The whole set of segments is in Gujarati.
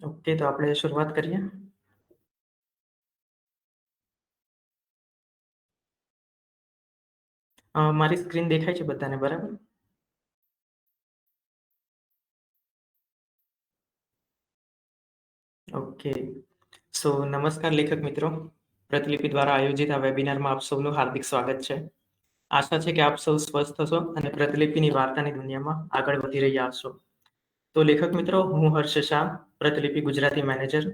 ઓકે, તો આપણે શરૂઆત કરીએ. મારી સ્ક્રીન દેખાય છે બધાને, બરાબર? ઓકે. નમસ્કાર લેખક મિત્રો. પ્રતિલિપિ દ્વારા આયોજિત આ વેબિનારમાં આપ સૌનું હાર્દિક સ્વાગત છે. આશા છે કે આપ સૌ સ્વસ્થ હશો અને પ્રતિલિપિની વાર્તાની દુનિયામાં આગળ વધી રહ્યા હશો. તો લેખક મિત્રો, હું હર્ષ શાહ, પ્રતિલિપિ ગુજરાતી મેનેજર.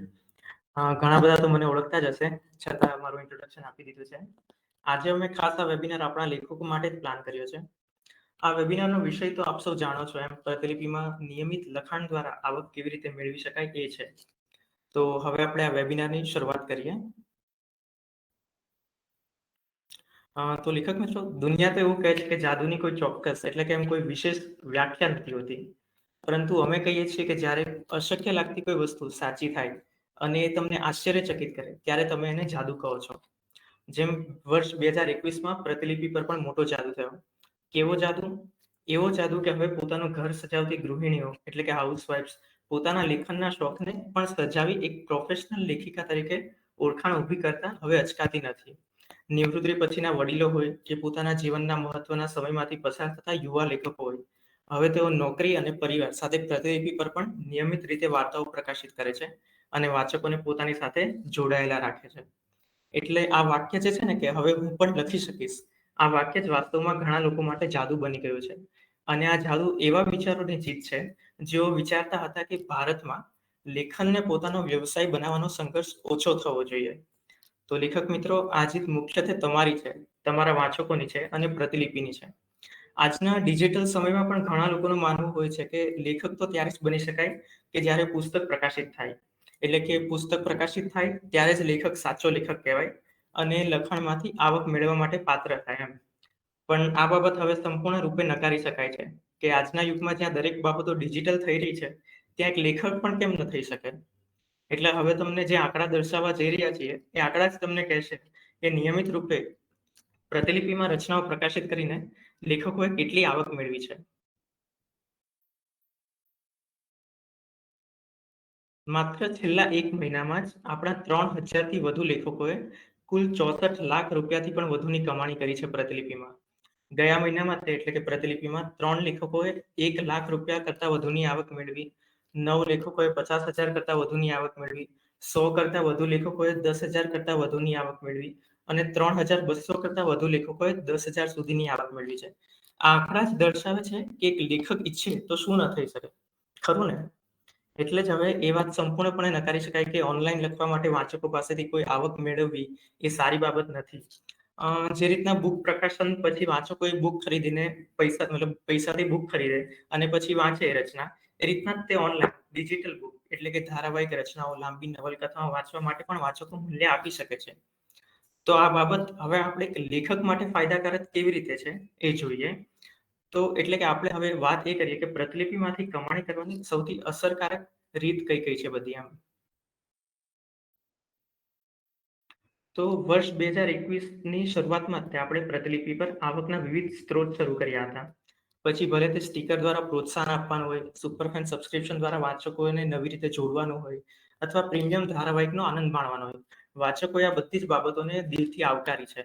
ઘણા બધા તો મને ઓળખતા જ હશે, છતાં મારું ઇન્ટ્રોડક્શન આપી દીધું છે. આજે અમે ખાસ આ વેબિનાર આપણા લેખકો માટે જ પ્લાન કર્યો છે. આ વેબિનારનો વિષય તો આપ સૌ જાણો છો એમ, પ્રતિલિપિમાં નિયમિત લખાણ દ્વારા આવક કેવી રીતે મેળવી શકાય એ છે. તો હવે આપણે આ વેબિનારની શરૂઆત કરીએ. તો લેખક મિત્રો, દુનિયા તો એવું કહે છે કે જાદુની કોઈ ચોક્કસ એટલે કે એમ કોઈ વિશેષ વ્યાખ્યા નથી હોતી, પરંતુ અમે કહીએ છીએ કે જ્યારે અશક્ય લાગતી કોઈ વસ્તુ સાચી થાય અને એ તમને આશ્ચર્યચકિત કરે, ત્યારે તમે એને જાદુ કહો છો. જેમ વર્ષ 2021માં પ્રતિલિપિ પર પણ મોટો જાદુ થયો. કેવો જાદુ? એવો જાદુ કે હવે પોતાનું ઘર સજાવતી ગૃહિણીઓ એટલે કે હાઉસવાઇફ્સ પોતાના લેખનના શોખને પણ સજાવી એક પ્રોફેશનલ લેખિકા તરીકે ઓળખાણ ઊભી કરતા હવે અચકાતી નથી. નિવૃત્તિ પછીના વડીલો હોય કે પોતાના જીવનના મહત્વના સમયમાંથી પસાર થતા યુવા લેખકો હોય, હવે તેઓ નોકરી અને પરિવાર સાથે પ્રતિલિપિ પર પણ નિયમિત રીતે વાર્તાઓ પ્રકાશિત કરે છે અને વાચકોને પોતાની સાથે જોડાયેલા રાખે છે. એટલે આ વાક્ય જે છે ને કે હવે હું પણ લખી શકીશ, આ વાક્ય જ વાસ્તવમાં ઘણા લોકો માટે જાદુ બની ગયું છે. અને આ જાદુ એવા વિચારોની જીત છે જેઓ વિચારતા હતા કે ભારતમાં લેખનને પોતાનો વ્યવસાય બનાવવાનો સંઘર્ષ ઓછો થવો જોઈએ. તો લેખક મિત્રો, આ જીત મુખ્યત્વે તમારી છે, તમારા વાચકોની છે અને પ્રતિલિપિની છે. આજના ડિજિટલ સમયમાં પણ ઘણા લોકોનું માનવું હોય છે કે લેખક તો ત્યારે જ બની શકાય કે જ્યારે પુસ્તક પ્રકાશિત થાય. એટલે કે પુસ્તક પ્રકાશિત થાય ત્યારે જ લેખક સાચો લેખક કહેવાય અને લખાણમાંથી આવક મેળવવા માટે પાત્ર થાય એમ. પણ આ બાબત હવે સંપૂર્ણ રૂપે નકારી શકાય છે કે આજના યુગમાં જ્યાં દરેક બાબતો ડિજિટલ થઈ રહી છે, ત્યાં એક લેખક પણ કેમ ન થઈ શકે. એટલે હવે તમને જે આંકડા દર્શાવવા જઈ રહ્યા છીએ, એ આંકડા જ તમને કહેશે કે નિયમિત રૂપે પ્રતિલિપિમાં રચનાઓ પ્રકાશિત કરીને લેખકોએ કેટલી આવક મેળવી છે. માત્ર છેલ્લા 1 મહિનામાં જ આપણા 3000થી વધુ લેખકોએ કુલ 64 લાખ રૂપિયાથી પણ વધુની કમાણી કરી છે પ્રતિલિપિમાં. ગયા મહિનામાં એટલે કે પ્રતિલિપિમાં 3 લેખકોએ 1 લાખ રૂપિયા કરતા વધુની આવક મેળવી, 9 લેખકોએ 50,000 કરતા વધુની આવક મેળવી, 100 કરતા વધુ લેખકોએ 10,000 કરતા વધુની આવક મેળવી અને 3,200 કરતા વધુ લેખકોએ 10,000 સુધીની આવક મેળવી છે. આ આંકડા જ દર્શાવે છે કે એક લેખક ઈચ્છે તો શું ન થઈ શકે, ખરું ને? એટલે જ હવે એ વાત સંપૂર્ણપણે નકારી શકાય કે ઓનલાઈન લખવા માટે વાચકો પાસેથી કોઈ આવક મેળવવી એ સારી બાબત નથી. જે રીતના બુક પ્રકાશન પછી વાચકો બુક ખરીદીને પૈસાથી બુક ખરીદે અને પછી વાંચે એ રચના, એ રીતના જ તે ઓનલાઈન ડિજિટલ બુક એટલે કે ધારાવાહિક રચનાઓ, લાંબી નવલકથાઓ વાંચવા માટે પણ વાચકો મૂલ્ય આપી શકે છે. તો આ બાબત હવે આપણે એક લેખક માટે ફાયદાકારક કેવી રીતે છે એ જોઈએ. તો એટલે કે આપણે હવે વાત એ કરીએ કે પ્રતિલિપિમાંથી કમાણી કરવાની સૌથી અસરકારક રીત કઈ કઈ છે બધી એમ. તો વર્ષ 2021ની શરૂઆતમાં જ આપણે પ્રતિલિપિ પર આવકના વિવિધ સ્ત્રોત શરૂ કર્યા હતા. પછી ભલે તે સ્ટીકર દ્વારા પ્રોત્સાહન આપવાનું હોય, સુપરફેન સબસ્ક્રિપ્શન દ્વારા વાચકોને નવી રીતે જોડવાનું હોય અથવા પ્રીમિયમ ધારાવાહિકનો આનંદ માણવાનો હોય, વાચકોએ આ બધી જ બાબતોને દિલથી આવકારી છે.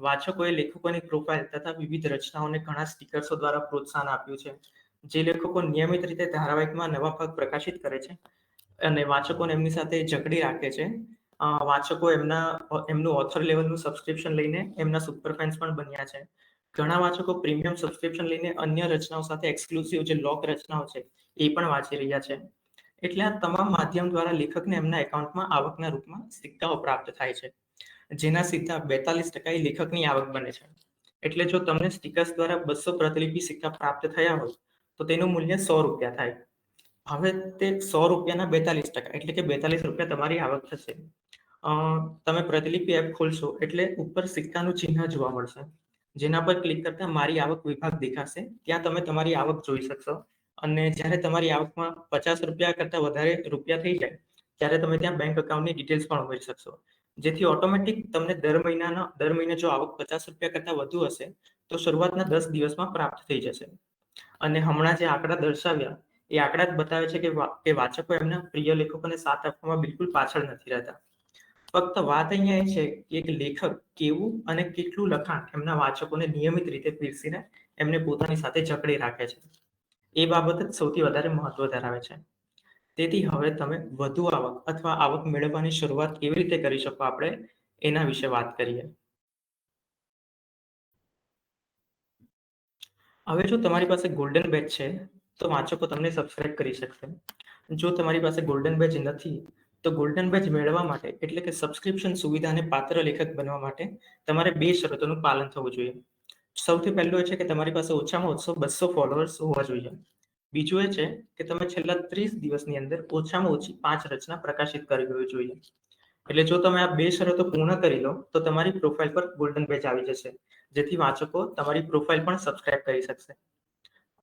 વાચકોએ લેખકોની પ્રોફાઇલ તથા વિવિધ રચનાઓને ઘણા સ્ટીકર્સો દ્વારા પ્રોત્સાહન આપ્યું છે. જે લેખકો નિયમિત રીતે ધારાવાહિકમાં નવા ભાગ પ્રકાશિત કરે છે અને વાચકોને એમની સાથે જકડી રાખે છે, વાચકો એમનું ઓથર લેવલનું સબસ્ક્રિપ્શન લઈને એમના સુપર ફેન્સ પણ બન્યા છે. ઘણા વાચકો પ્રીમિયમ સબસ્ક્રિપ્શન લઈને અન્ય રચનાઓ સાથે એક્સક્લુસિવ જે લોક રચનાઓ છે એ પણ વાંચી રહ્યા છે. એટલે આ તમામ માધ્યમ દ્વારા લેખકને એમના એકાઉન્ટમાં આવકના રૂપમાં સિક્કાઓ પ્રાપ્ત થાય છે, જેના સીધા 42% લેખકની આવક બને છે. એટલે જો તમને સ્ટીકર્સ દ્વારા 200 પ્રતિલિપિ સિક્કા પ્રાપ્ત થયા હોય તો તેનું મૂલ્ય 100 રૂપિયા થાય. હવે તે 100 રૂપિયાના 42% એટલે કે 42 રૂપિયા તમારી આવક થશે. તમે પ્રતિલિપિ એપ ખોલશો એટલે ઉપર સિક્કાનું ચિહ્ન જોવા મળશે, જેના પર ક્લિક કરતા મારી આવક વિભાગ દેખાશે. ત્યાં તમે તમારી આવક જોઈ શકશો અને જ્યારે તમારી આવકમાં 50 રૂપિયા કરતા વધારે રૂપિયા થઈ જાય ત્યારે તમે ત્યાં બેંક એકાઉન્ટની ડિટેલ્સ પણ ઉમેરી શકશો, જેથી ઓટોમેટિક તમને દર મહિને જો આવક 50 રૂપિયા કરતા વધુ હશે તો શરૂઆતના 10 દિવસમાં પ્રાપ્ત થઈ જશે. અને હમણાં જે આંકડા દર્શાવ્યા એ આંકડા જ બતાવે છે કે વાચકો એમના પ્રિય લેખકોને સાથ આપવામાં બિલકુલ પાછળ નથી રહેતા. ફક્ત વાત અહીંયા એ છે કે એક લેખક કેવું અને કેટલું લખાણ એમના વાચકોને નિયમિત રીતે પીરસીને એમને પોતાની સાથે જકડી રાખે છે. એ બાબત જ સૌથી વધારે મહત્વ ધરાવે છે. તેથી હવે તમે વધુ આવક અથવા આવક મેળવવાની શરૂઆત કેવી રીતે કરી શકો આપણે એના વિશે વાત કરીએ. હવે જો તમારી પાસે ગોલ્ડન બેચ છે તો વાચકો તમને સબસ્ક્રાઇબ કરી શકશે. જો તમારી પાસે ગોલ્ડન બેચ નથી તો ગોલ્ડન બેચ મેળવવા માટે એટલે કે સબસ્ક્રિપ્શન સુવિધાને પાત્ર લેખક બનવા માટે તમારે 2 શરતોનું પાલન થવું જોઈએ. સૌથી પહેલું એ છે કે તમારી પાસે ઓછામાં ઓછો 200 ફોલોઅર્સ હોવા જોઈએ. બીજું એ છે કે તમે છેલ્લા 30 દિવસની અંદર ઓછામાં ઓછી 5 રચના પ્રકાશિત કરી હોવી જોઈએ. એટલે જો તમે આ 2 શરતો પૂર્ણ કરી લો તો તમારી પ્રોફાઇલ પર ગોલ્ડન બેચ આવી જશે, જેથી વાચકો તમારી પ્રોફાઇલ પણ સબસ્ક્રાઇબ કરી શકશે.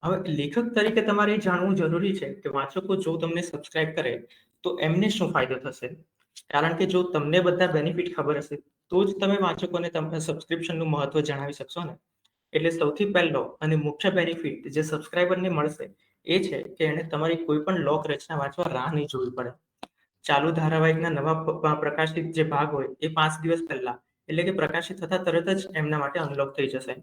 હવે લેખક તરીકે તમારે એ જાણવું જરૂરી છે કે વાચકો જો તમને સબસ્ક્રાઇબ કરે તો એમને શું ફાયદો થશે. કારણ કે જો તમને બધા બેનિફિટ ખબર હશે તો જ તમે વાચકોને તમારા સબસ્ક્રિપ્શનનું મહત્વ જણાવી શકશો ને. એટલે સૌથી પહેલો અને મુખ્ય બેનિફિટ જે સબસ્ક્રાઇબરને મળશે એ છે કે એને તમારી કોઈ પણ લોક રચના વાંચવા રાહ નહીં જોવી પડે. ચાલુ ધારાવાહિકના નવા પ્રકાશિત જે ભાગ હોય એ 5 દિવસ પહેલા એટલે કે પ્રકાશિત થતા તરત જ એમના માટે અનલોક થઈ જશે.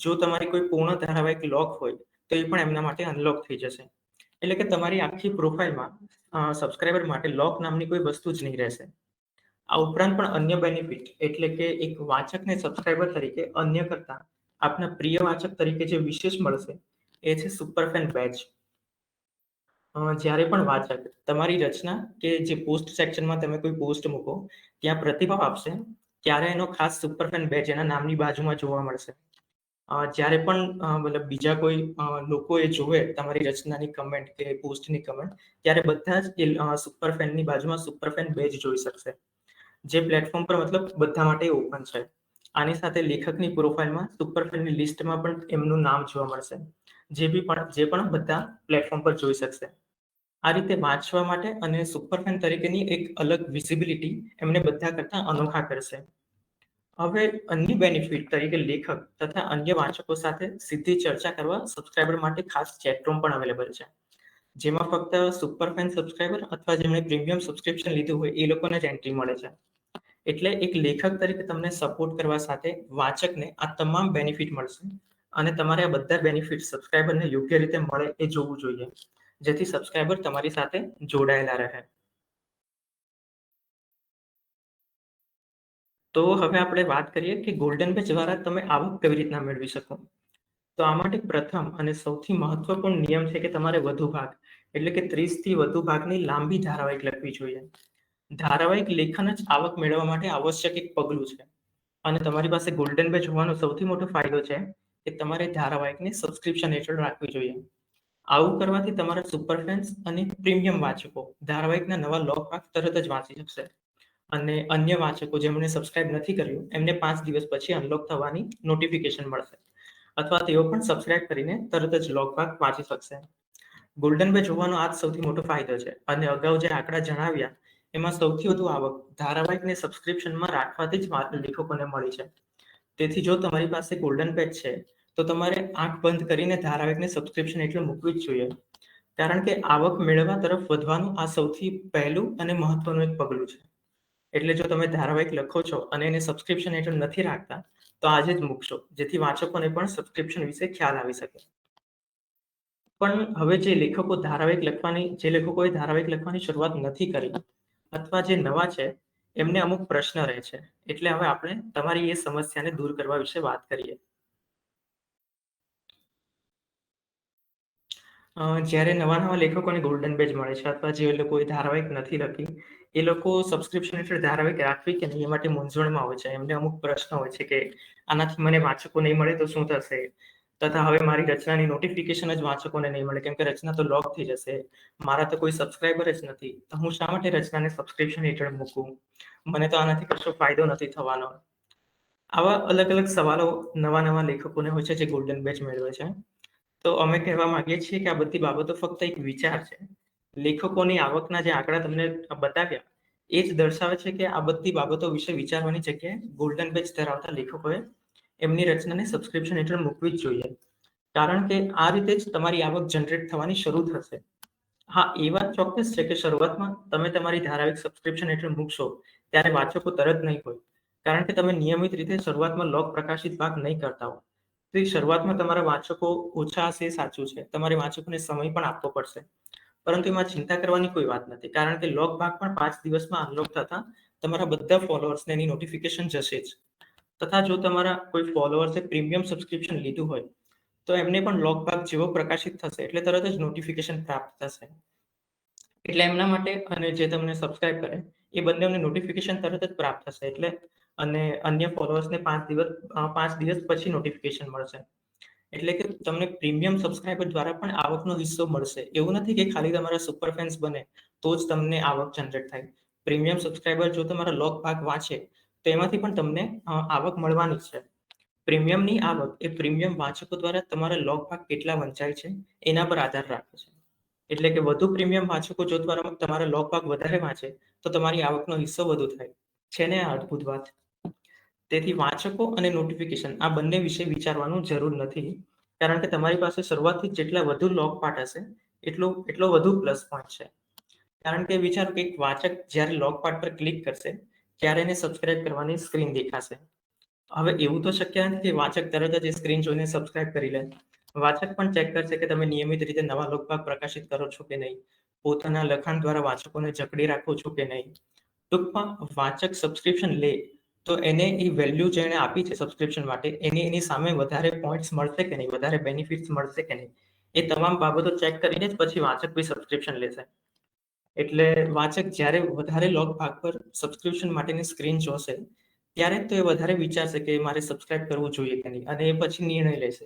જો તમારી કોઈ પૂર્ણ ધારાવાહિક લોક હોય તો એ પણ એમના માટે અનલોક થઈ જશે. એટલે કે તમારી આખી પ્રોફાઇલમાં સબસ્ક્રાઇબર માટે લોક નામની કોઈ વસ્તુ જ નહીં રહેશે. આ ઉપરાંત પણ અન્ય બેનિફિટ એટલે કે એક વાચકને સબસ્ક્રાઇબર તરીકે અન્ય કરતા આપના પ્રિય વાચક તરીકે જે વિશેષ મળશે એ છે સુપરફેન બેચ. જ્યારે પણ વાચક તમારી રચના કે જે પોસ્ટ સેક્શનમાં તમે કોઈ પોસ્ટ મૂકો ત્યાં પ્રતિભાવ આપશે ત્યારે એનો ખાસ સુપરફેન બેચ એના નામની બાજુમાં જોવા મળશે. જ્યારે પણ મતલબ બીજા કોઈ લોકો એ જોવે તમારી રચનાની કમેન્ટ કે પોસ્ટની કમેન્ટ ત્યારે બધા જ સુપરફેનની બાજુમાં સુપરફેન બેચ જોઈ શકશે, જે પ્લેટફોર્મ પર મતલબ બધા માટે ઓપન છે. આની સાથે લેખકની પ્રોફાઇલમાં સુપરફેનની લિસ્ટમાં પણ એમનું નામ જોવા મળશે, જે પણ બધા પ્લેટફોર્મ પર જોઈ શકશે. આ રીતે વાંચવા માટે અને સુપરફેન તરીકેની એક અલગ વિઝિબિલિટી એમને બધા કરતા અનોખા કરશે. હવે અન્ય બેનિફિટ તરીકે લેખક તથા અન્ય વાચકો સાથે સીધી ચર્ચા કરવા સબસ્ક્રાઇબર માટે ખાસ ચેટ રૂમ પણ અવેલેબલ છે, જેમાં ફક્ત સુપરફેન સબસ્ક્રાઇબર અથવા જેમણે પ્રીમિયમ સબસ્ક્રિપ્શન લીધું હોય એ લોકોને જ એન્ટ્રી મળે છે. એટલે એક લેખક તરીકે તમને સપોર્ટ કરવા સાથે વાચકને આ તમામ બેનિફિટ મળશે અને તમારે આ બધા બેનિફિટ સબસ્ક્રાઇબરને યોગ્ય રીતે મળે એ જોવું જોઈએ, જેથી સબસ્ક્રાઇબર તમારી સાથે જોડાયેલા રહે. તો હવે આપણે વાત કરીએ કે ગોલ્ડન બેચ દ્વારા તમે આવક કેવી રીતના મેળવી શકો. તો આ માટે પ્રથમ અને સૌથી મહત્વપૂર્ણ નિયમ છે કે તમારે વધુ ભાગ એટલે કે 30 થી વધુ ભાગની લાંબી ધારાવાહિક લખવી જોઈએ. ધારાવાહિક લેખન જ આવક મેળવવા માટે આવશ્યક એક પગલું છે અને તમારી પાસે ગોલ્ડન બેચ હોવાનો સૌથી મોટો ફાયદો છે કે તમારે ધારાવાહિકને સબસ્ક્રિપ્શન હેઠળ રાખવી જોઈએ. આવું કરવાથી તમારા સુપરફેન્સ અને પ્રીમિયમ વાચકો ધારાવાહિકના નવા લોક ભાગ તરત જ વાંચી શકશે અને અન્ય વાચકો જેમણે સબસ્ક્રાઇબ નથી કર્યું એમને 5 દિવસ પછી અનલોક થવાની નોટિફિકેશન મળશે અથવા તેઓ પણ સબસ્ક્રાઇબ કરીને તરત જ લોક ભાગ વાંચી શકશે. ગોલ્ડન બેચ હોવાનો આ જ સૌથી મોટો ફાયદો છે અને અગાઉ જે આંકડા જણાવ્યા એમાં સૌથી વધુ આવક ધારાવાહિકને સબસ્ક્રિપ્શનમાં રાખવાથી જ લેખકોને મળી છે. તેથી જો તમારી પાસે ગોલ્ડન બેચ છે તો તમારે આંખ બંધ કરીને ધારાવાહિકને સબસ્ક્રિપ્શન હેઠળ મૂકવી જ જોઈએ, કારણ કે આવક મેળવવા તરફ વધવાનું આ સૌથી પહેલું અને મહત્વનું એક પગલું છે. એટલે જો તમે ધારાવાહિક લખો છો અને એને સબસ્ક્રિપ્શન હેઠળ નથી રાખતા તો આજે જ મૂકશો, જેથી વાચકોને પણ સબસ્ક્રિપ્શન વિશે ખ્યાલ આવી શકે. પણ હવે જે લેખકોએ ધારાવાહિક લખવાની શરૂઆત નથી કરી અથવા જે નવા છે એમને અમુક પ્રશ્ન રહે છે. એટલે હવે આપણે તમારી એ સમસ્યાને દૂર કરવા વિશે વાત કરીએ. જ્યારે નવા લેખકોને ગોલ્ડન બેચ મળે છે અથવા જે લોકોએ ધારાવાહિક નથી લખી એ લોકો સબસ્ક્રિપ્શન હેઠળ ધારાવાહિક રાખવી કે નહીં એ માટે મૂંઝવણમાં હોય છે. એમને અમુક પ્રશ્ન હોય છે કે આનાથી મને વાચકો નહીં મળે તો શું થશે, તથા હવે મારી રચનાની નોટિફિકેશન જ વાચકોને નહીં મળે કેમ કે રચના તો લોક થઈ જશે, મારા તો કોઈ સબસ્ક્રાઇબર જ નથી, તો હું શા માટે રચનાને સબસ્ક્રિપ્શન હેઠળ મૂકું, મને તો આનાથી કશો ફાયદો નથી થવાનો. આવા અલગ અલગ સવાલો નવા લેખકોને હોય છે જે ગોલ્ડન બેચ મેળવે છે. તો અમે કહેવા માંગીએ છીએ કે આ બધી બાબતો ફક્ત એક વિચાર છે. લેખકોની આવકના જે આંકડા તમને બતાવ્યા એ જ દર્શાવે છે કે આ બધી બાબતો વિશે વિચારવાની જગ્યાએ ગોલ્ડન બેચ ધરાવતા લેખકોએ એમની રચનાને સબસ્ક્રિપ્શન હેઠળ મૂકવી જ જોઈએ. કારણ કે આ રીતે જ તમારી આવક જનરેટ થવાની શરૂ થશે. હા, એ વાત ચોક્કસ છે કે શરૂઆતમાં તમે તમારી ધારાવિક સબસ્ક્રિપ્શન હેઠળ મૂકશો ત્યારે વાચકો તરત નહીં હોય, કારણ કે તમે નિયમિત રીતે શરૂઆતમાં લોક પ્રકાશિત ભાગ નહીં કરતા હો. તો શરૂઆતમાં તમારા વાચકો ઓછા હશે એ સાચું છે. તમારે વાચકોને સમય પણ આપવો પડશે. પરંતુ એમાં ચિંતા કરવાની કોઈ વાત નથી, કારણ કે લોક ભાગ પણ 5 દિવસમાં અનલોક થતા તમારા બધા ફોલોઅર્સને એની નોટિફિકેશન જશે જ. તથા જો તમારા કોઈ ફોલોઅર્સે પ્રીમિયમ સબસ્ક્રિપ્શન લીધું હોય તો એમને પણ લોગ ભાગ જેવો પ્રકાશિત થશે એટલે તરત જ નોટિફિકેશન પ્રાપ્ત થશે. એટલે એમના માટે અને જે તમને સબસ્ક્રાઇબ કરે એ બંનેને નોટિફિકેશન તરત જ પ્રાપ્ત થશે. એટલે અને અન્ય ફોલોઅર્સને 5 દિવસ પછી નોટિફિકેશન મળશે. એટલે કે તમને પ્રીમિયમ સબસ્ક્રાઇબર દ્વારા પણ આવકનો હિસ્સો મળશે. એવું નથી કે ખાલી તમારા સુપર ફેન્સ બને તો જ તમને આવક જનરેટ થાય. પ્રીમિયમ સબસ્ક્રાઇબર જો તમારા લોક ભાગ વાંચે તો એમાંથી પણ તમને આવક મળવાની છે. પ્રીમિયમની આવક એ પ્રીમિયમ વાચકો દ્વારા તમારા લોગ ભાગ કેટલા વંચાય છે એના પર આધાર રાખે છે. એટલે કે વધુ પ્રીમિયમ વાચકો જો તમારા લોગ ભાગ વધારે વાંચે તો તમારી આવકનો હિસ્સો વધુ થાય. છે ને આ અદ્ભુત વાત? તેથી વાચકો અને નોટિફિકેશન આ બંને વિશે વિચારવાનું જરૂર નથી. કારણ કે તમારી પાસે શરૂઆતથી જેટલા વધુ લોગ પાર્ટ હશે એટલો વધુ પ્લસ પોઈન્ટ છે. કારણ કે વિચારો કે એક વાચક જ્યારે લોગ પાર્ટ પર ક્લિક કરશે ત્યારે એને સબસ્ક્રાઇબ કરવાની સ્ક્રીન દેખાશે. હવે એવું તો શક્ય નથી કે વાચક તરત જ સ્ક્રીન જોઈને સબસ્ક્રાઇબ કરી લે. વાચક પણ ચેક કરશે કે તમે નિયમિત રીતે નવા લોકભાગ પ્રકાશિત કરો છો કે નહીં, પોતાના લખાણ દ્વારા વાચકોને જકડી રાખો છો કે નહીં. ટૂંકમાં વાચક સબસ્ક્રિપ્શન લે તો એને એ વેલ્યુ જેણે આપી છે સબસ્ક્રિપ્શન માટે એની સામે વધારે પોઈન્ટ્સ મળશે કે નહીં, વધારે બેનિફિટ્સ મળશે કે નહીં, એ તમામ બાબતો ચેક કરીને જ પછી વાચક બી સબસ્ક્રિપ્શન લેશે. એટલે વાચક જ્યારે વધારે લોગ ભાગ પર સબસ્ક્રિપ્શન માટેની સ્ક્રીન જોશે ત્યારે તો એ વધારે વિચારશે કે મારે સબસ્ક્રાઇબ કરવું જોઈએ કે નહીં અને એ પછી નિર્ણય લેશે.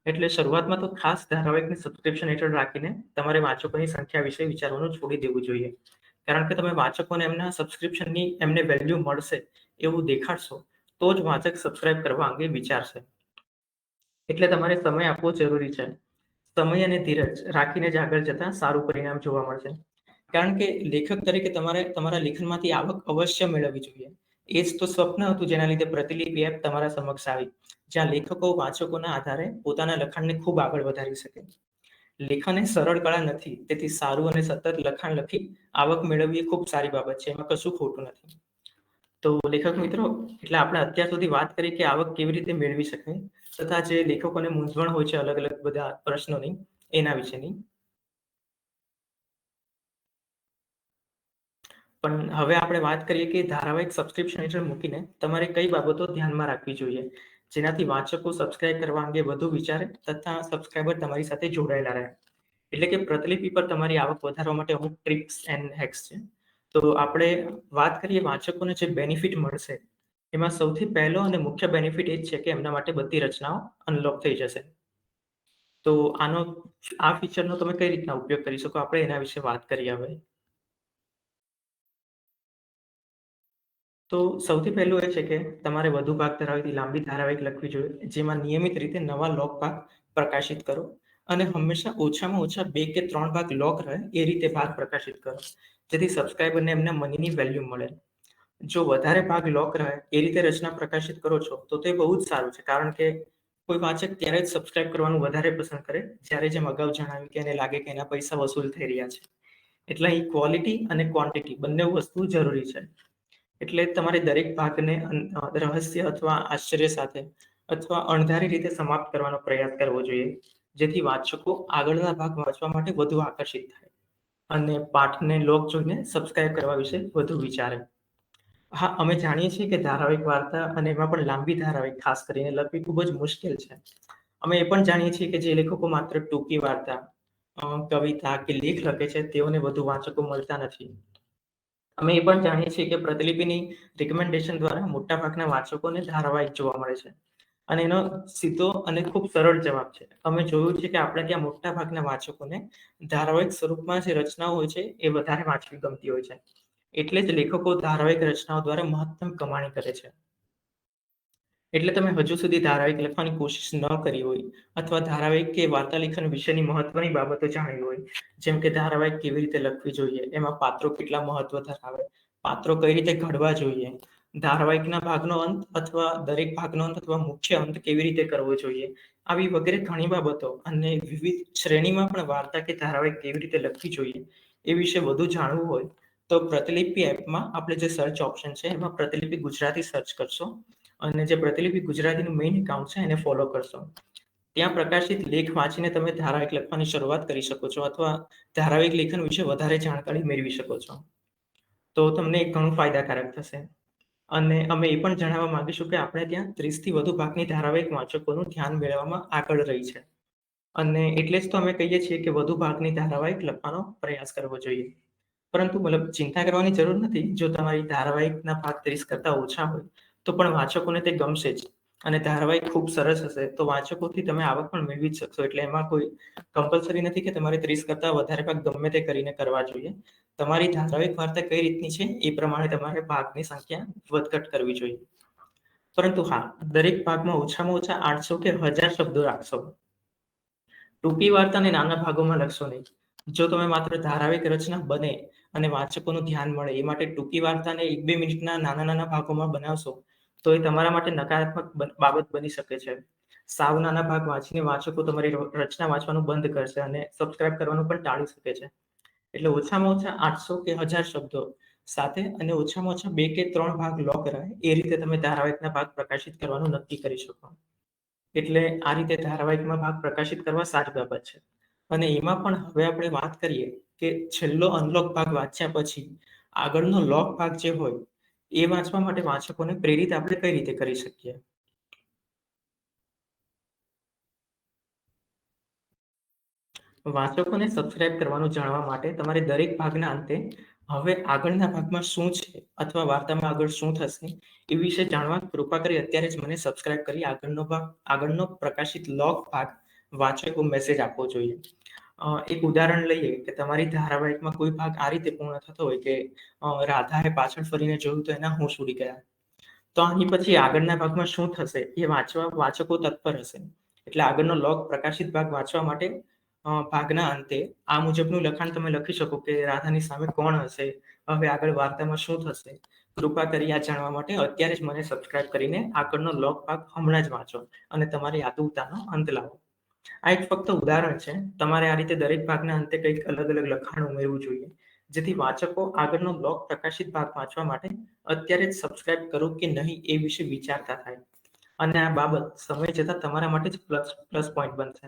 એટલે શરૂઆતમાં તો ખાસ ધારાવાહિકને સબસ્ક્રિપ્શન હેઠળ રાખીને તમારે વાચકોની સંખ્યા વિશે વિચારવાનું છોડી દેવું જોઈએ. કારણ કે તમે વાચકોને એમના સબસ્ક્રિપ્શનની એમને વેલ્યુ મળશે એવું દેખાડશો તો જ વાચક સબસ્ક્રાઇબ કરવા અંગે વિચારશે. એટલે તમારે સમય આપવો જરૂરી છે. સમય અને ધીરજ રાખીને જ આગળ જતા સારું પરિણામ જોવા મળશે. કારણ કે લેખક તરીકે તમારે તમારા લેખનમાંથી આવક અવશ્ય મેળવવી જોઈએ. એ જ તો સ્વપ્ન હતું જેના લીધે પ્રતિલિપિ એપ તમારા સમક્ષ આવી, જ્યાં લેખકો વાચકોના આધારે પોતાના લખાણને ખૂબ આગળ વધારી શકે. લેખન એ સરળ કળા નથી, તેથી સારું અને સતત લખાણ લખી આવક મેળવવી એ ખૂબ સારી બાબત છે. એમાં કશું ખોટું નથી. તો લેખક મિત્રો, એટલે આપણે અત્યાર સુધી વાત કરી કે આવક કેવી રીતે મેળવી શકાય તથા જે લેખકોને મૂંઝવણ હોય છે અલગ અલગ બધા પ્રશ્નોની એના વિશેની. પણ હવે આપણે વાત કરીએ કે ધારાવાહિક સબસ્ક્રિપ્શન હેઠળ મૂકીને તમારે કઈ બાબતો ધ્યાનમાં રાખવી જોઈએ જેનાથી વાચકો સબસ્ક્રાઇબ કરવા અંગે વધુ વિચારે તથા સબસ્ક્રાઇબર તમારી સાથે જોડાયેલા રહે. એટલે કે પ્રતિલિપિ પર તમારી આવક વધારવા માટે અમુક ટ્રિક્સ એન્ડ હેક્સ છે. તો આપણે વાત કરીએ વાચકોને જે બેનિફિટ મળશે એમાં સૌથી પહેલો અને મુખ્ય બેનિફિટ એ જ છે કે એમના માટે બધી રચનાઓ અનલોક થઈ જશે. તો આ ફીચરનો તમે કઈ રીતના ઉપયોગ કરી શકો આપણે એના વિશે વાત કરીએ હવે. તો સૌથી પહેલું એ છે કે તમારે વધુ ભાગ ધરાવતી લાંબી ધારાવાહિક લખવી જોઈએ, જેમાં નિયમિત રીતે નવા લોક ભાગ પ્રકાશિત કરો અને હંમેશા ઓછામાં ઓછા 2 કે 3 ભાગ લોક રહે એ રીતે ભાગ પ્રકાશિત કરો, જેથી સબસ્ક્રાઇબરને એમના મનીની વેલ્યુ મળે. જો વધારે ભાગ લોક રહે એ રીતે રચના પ્રકાશિત કરો છો તો તે બહુ જ સારું છે, કારણ કે કોઈ વાચક ત્યારે જ સબસ્ક્રાઇબ કરવાનું વધારે પસંદ કરે જ્યારે જેમ અગાઉ જણાવ્યું કે એને લાગે કે એના પૈસા વસૂલ થઈ રહ્યા છે. એટલે અહીં ક્વોલિટી અને ક્વોન્ટિટી બંને વસ્તુ જરૂરી છે. એટલે તમારે દરેક ભાગને રહસ્ય અથવા આશ્ચર્ય સાથે અથવા અણધારી રીતે સમાપ્ત કરવાનો પ્રયાસ કરવો જોઈએ, જેથી વાચકો આગળના ભાગ વાંચવા માટે વધુ આકર્ષિત થાય અને પાઠને લોક જોઈને સબસ્ક્રાઇબ કરવા વિશે વધુ વિચારે. હા, અમે જાણીએ છીએ કે ધારાવાહિક વાર્તા અને એમાં પણ લાંબી ધારાવાહિક ખાસ કરીને લખવી ખૂબ જ મુશ્કેલ છે. અમે એ પણ જાણીએ છીએ કે જે લેખકો માત્ર ટૂંકી વાર્તા, કવિતા કે લેખ લખે છે તેઓને વધુ વાચકો મળતા નથી. અમે એ પણ જાણીએ છીએ કે પ્રતિલિપિની રિકમેન્ડેશન દ્વારા મોટાભાગના વાચકોને ધારાવાહિક જોવા મળે છે. અને એનો સીધો અને ખૂબ સરળ જવાબ છે. અમે જોયું છે કે આપણે ત્યાં મોટાભાગના વાચકોને ધારાવાહિક સ્વરૂપમાં જે રચનાઓ હોય છે એ વધારે વાંચવી ગમતી હોય છે. એટલે જ લેખકો ધારાવાહિક રચનાઓ દ્વારા મહત્તમ કમાણી કરે છે. એટલે તમે હજુ સુધી ધારાવાહિક લખવાની કોશિશ ન કરી હોય અથવા ધારાવાહિક કે વાર્તા લેખન વિશેની મહત્વની બાબતો જાણવી હોય, જેમ કે ધારાવાહિક કેવી રીતે લખવી જોઈએ, એમાં પાત્રો કેટલા મહત્વ ધરાવે, પાત્રો કઈ રીતે ઘડવા જોઈએ, ધારાવાહિકના ભાગનો અંત અથવા દરેક ભાગનો અંત અથવા મુખ્ય અંત કેવી રીતે કરવો જોઈએ, આવી વગેરે ઘણી બાબતો અને વિવિધ શ્રેણીમાં પણ વાર્તા કે ધારાવાહિક કેવી રીતે લખવી જોઈએ એ વિશે વધુ જાણવું હોય તો પ્રતિલિપિ એપમાં આપણે જે સર્ચ ઓપ્શન છે એમાં પ્રતિલિપિ ગુજરાતી સર્ચ કરશો અને જે પ્રતિલિપિ ગુજરાતીનું મેઇન એકાઉન્ટ છે એને ફોલો કરશો. ત્યાં પ્રકાશિત લેખ વાંચીને તમે ધારાવાહિક લખવાની શરૂઆત કરી શકો છો અથવા ધારાવાહિક લેખન વિશે વધારે જાણકારી મેળવી શકો છો. તો તમને ઘણું ફાયદાકારક થશે. અને અમે એ પણ જણાવવા માંગીશું કે આપણે ત્યાં 30 થી વધુ ભાગની ધારાવાહિક વાંચકોનું ધ્યાન મેળવવામાં આગળ રહી છે. અને એટલે જ તો અમે કહીએ છીએ કે વધુ ભાગની ધારાવાહિક લખવાનો પ્રયાસ કરવો જોઈએ. પરંતુ મતલબ ચિંતા કરવાની જરૂર નથી. જો તમારી ધારાવાહિકના ભાગ 30 કરતા ઓછા હોય, તો પણ વાચકોને તે ગમશે જ. અને ધારાવાહિક ખૂબ સરસ હશે, તો વાચકોથી તમે આવક પણ મેળવી જ શકશો. એટલે એમાં કોઈ કમ્પલ્સરી નથી કે તમારે 30 કરતા વધારે ભાગ ગમે તે કરીને કરવા જોઈએ. તમારી ધારાવાહિક વાર્તા કઈ રીતની છે, એ પ્રમાણે તમારે ભાગની સંખ્યા વધઘટ કરવી જોઈએ. પરંતુ હા, દરેક ભાગમાં ઓછામાં ઓછા 800 કે 1000 શબ્દો રાખશો. ટૂંકી વાર્તાને નાના ભાગોમાં લખશો નહીં. જો તમે માત્ર ધારાવાહિક રચના બને અને વાચકોનું ધ્યાન મળે એ માટે ટૂંકી વાર્તાને 1-2 મિનિટના નાના-નાના ભાગોમાં બનાવશો, તો એ તમારા માટે નકારાત્મક બાબત બની શકે છે. સાવ નાના ભાગ વાંચીને વાચકો તમારી રચના વાંચવાનું બંધ કરશે અને સબસ્ક્રાઇબ કરવાનું પણ ટાળી શકે છે. એટલે ઓછામાં ઓછા 800 કે 1000 શબ્દો સાથે અને ઓછામાં ઓછા 2 કે 3 ભાગ લો કરાય, એ રીતે તમે ધારાવાહિકના ભાગ પ્રકાશિત કરવાનું નક્કી કરી શકો. એટલે આ રીતે ધારાવાહિકમાં ભાગ પ્રકાશિત કરવા સારી બાબત છે. અને એમાં પણ હવે આપણે વાત કરીએ કે છેલ્લો અનલોક ભાગ વાંચ્યા પછી આગળનો લોક ભાગ જે હોય એ વાંચવા માટે વાચકોને પ્રેરિત આપણે કઈ રીતે કરી શકીએ? વાચકોને સબસ્ક્રાઇબ કરવાનું જાણવા માટે તમારે દરેક ભાગના અંતે હવે આગળના ભાગમાં શું છે અથવા વાર્તામાં આગળ શું થશે એ વિશે જાણવા કૃપા કરી અત્યારે જ મને સબસ્ક્રાઇબ કરી આગળનો પ્રકાશિત લોગ ભાગ વાચકો મેસેજ આપવો જોઈએ. એક ઉદાહરણ લઈએ કે તમારી ધારાવાહિકમાં કોઈ ભાગ આ રીતે પૂર્ણ થતો હોય કે રાધાએ પાછળ ફરીને જોયું તો એના હોશ ઉડી ગયા. તો આની પછી આગળના ભાગમાં શું થશે એ વાંચવા વાચકો તત્પર હશે. એટલે આગળનો લોગ પ્રકાશિત ભાગ વાંચવા માટે ભાગના અંતે આ મુજબનું લખાણ તમે લખી શકો કે રાધાની સામે કોણ હશે? હવે આગળ વાર્તામાં શું થશે? કૃપા કરી આ જાણવા માટે અત્યારે જ મને સબસ્ક્રાઇબ કરીને આગળનો લોગ ભાગ હમણાં જ વાંચો અને તમારી આતુરતાનો અંત લાવો. આ એક ફક્ત ઉદાહરણ છે. તમારે આ રીતે દરેક ભાગના અંતે કંઈક અલગ-અલગ લખાણ ઉમેરવું જોઈએ. જેથી વાચકો આગળનો બ્લોગ પ્રકાશિત ભાગ વાંચવા માટે અત્યારે જ સબસ્ક્રાઇબ કરું કે નહીં એ વિશે વિચારતા થાય. અને આ બાબત સમય જતાં તમારા માટે જ પ્લસ પોઈન્ટ બનશે.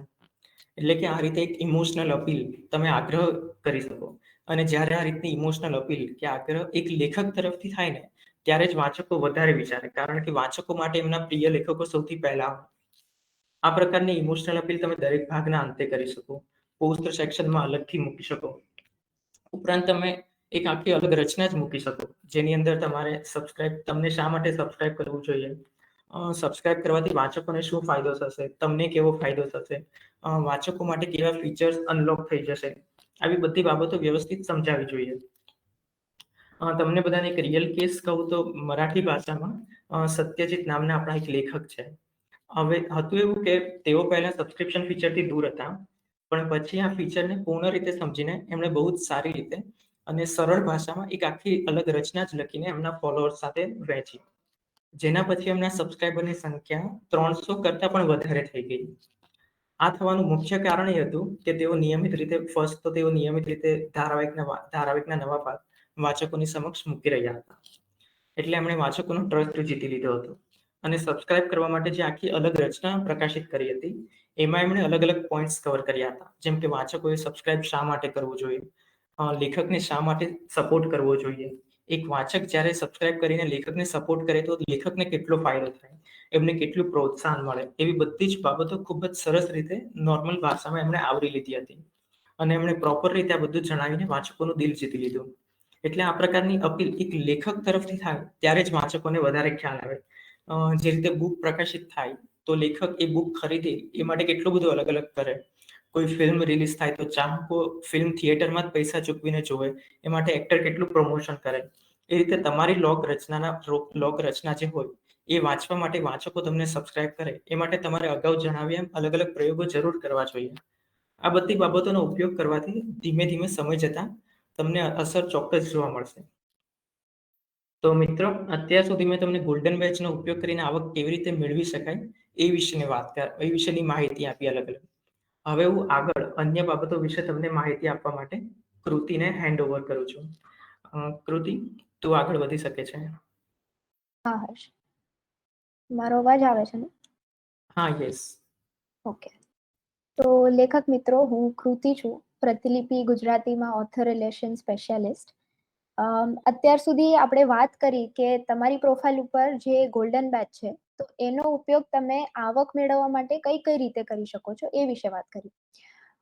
એટલે કે આ રીતે એક ઇમોશનલ અપીલ તમે આગ્રહ કરી શકો. અને જ્યારે આ રીતની ઇમોશનલ અપીલ કે આગ્રહ એક લેખક તરફથી થાય ને, ત્યારે જ વાચકો વધારે વિચારે. કારણ કે વાચકો માટે એમના પ્રિય લેખકો સૌથી પહેલા હોય. આ પ્રકારની ઇમોશનલ અપીલ તમે દરેક ભાગના અંતે કરી શકો. પોસ્ટ સેક્શનમાં અલગથી મૂકી શકો. ઉપરાંત તમે એક આખી અલગ રચના જ મૂકી શકો. જેની અંદર તમારે તમને શા માટે સબસ્ક્રાઇબ કરવું જોઈએ? સબસ્ક્રાઇબ કરવાથી વાચકોને શું ફાયદો થશે? તમને કેવો ફાયદો થશે? વાચકો માટે કેવા ફીચર્સ અનલોક થઈ જશે? આવી બધી બાબતો વ્યવસ્થિત સમજાવવી જોઈએ. તમને બધાને એક રિયલ કેસ કહું તો મરાઠી ભાષામાં સત્યજીત નામના આપણા એક લેખક છે. હવે હતું એવું કે તેઓ પહેલા સબસ્ક્રિપ્શન ફીચરથી દૂર હતા. પણ પછી આ ફીચરને પૂર્ણ રીતે સમજીને એમણે બહુ જ સારી રીતે અને સરળ ભાષામાં એક આખી અલગ રચના જ લખીને એમના ફોલોઅર્સ સાથે વહેંચી. જેના પછી એમના સબસ્ક્રાઇબરની સંખ્યા 300 કરતાં પણ વધારે થઈ ગઈ. આ થવાનું મુખ્ય કારણ એ હતું કે તેઓ નિયમિત રીતે ધારાવાહિકના નવા ભાગ વાચકોની સમક્ષ મૂકી રહ્યા હતા. એટલે એમણે વાચકોનો ટ્રસ્ટ જીતી લીધો હતો. અને સબસ્ક્રાઇબ કરવા માટે જે આખી અલગ રચના પ્રકાશિત કરી હતી, એમાં એમણે અલગ-અલગ પોઈન્ટ્સ કવર કર્યા હતા. જેમ કે વાચકોએ સબસ્ક્રાઇબ શા માટે કરવું જોઈએ? લેખકને શા માટે સપોર્ટ કરવો જોઈએ? એક વાચક જ્યારે સબસ્ક્રાઇબ કરીને લેખકને સપોર્ટ કરે તો લેખકને કેટલો ફાયદો થાય? એમને કેટલું પ્રોત્સાહન મળે? એવી બધી જ બાબતો ખૂબ જ સરસ રીતે નોર્મલ ભાષામાં એમણે આવરી લીધી હતી. અને એમણે પ્રોપર રીતે આ બધું જણાવીને વાચકોનું દિલ જીતી લીધું. એટલે આ પ્રકારની અપીલ એક લેખક તરફથી થાય ત્યારે જ વાચકોને વધારે ખ્યાલ આવે. જે રીતે બુક પ્રકાશિત થાય તો લેખક એ બુક ખરીદે એ માટે કેટલું બધું અલગ-અલગ કરે. કોઈ ફિલ્મ રિલીઝ થાય તો ચાહકો ફિલ્મ થિયેટરમાં જ પૈસા ચૂકવીને જોવે. એ માટે એક્ટર કેટલું પ્રમોશન કરે. એ રીતે તમારી લોક રચના જે હોય એ વાંચવા માટે વાચકો તમને સબસ્ક્રાઇબ કરે એ માટે તમારે અગાઉ જણાવ્યા એમ અલગ-અલગ પ્રયોગો જરૂર કરવા જોઈએ. આ બધી બાબતોનો ઉપયોગ કરવાથી ધીમે-ધીમે સમય જતાં તમને અસર ચોક્કસ જોવા મળશે. તો મિત્રો, અત્યાર સુધી મેં તમને ગોલ્ડન બેચનો ઉપયોગ કરીને આવક કેવી રીતે મેળવી શકાય એ વિશેની માહિતી આપી અલગ અલગ. હવે હું આગળ અન્ય બાબતો વિશે તમને માહિતી આપવા માટે કૃતિને હેન્ડ ઓવર કરું છું. કૃતિ, તું આગળ વધી શકે છે. હા હર્ષ, મારો અવાજ આવે છે ને? હા, યસ. ઓકે. તો લેખક મિત્રો, હું કૃતિ છું, પ્રતિલિપિ ગુજરાતીમાં ઓથર રિલેશન સ્પેશિયાલિસ્ટ. અત્યાર સુધી આપણે વાત કરી કે તમારી પ્રોફાઇલ ઉપર જે ગોલ્ડન બેચ છે, તો એનો ઉપયોગ તમે આવક મેળવવા માટે કઈ કઈ રીતે કરી શકો છો એ વિશે વાત કરી.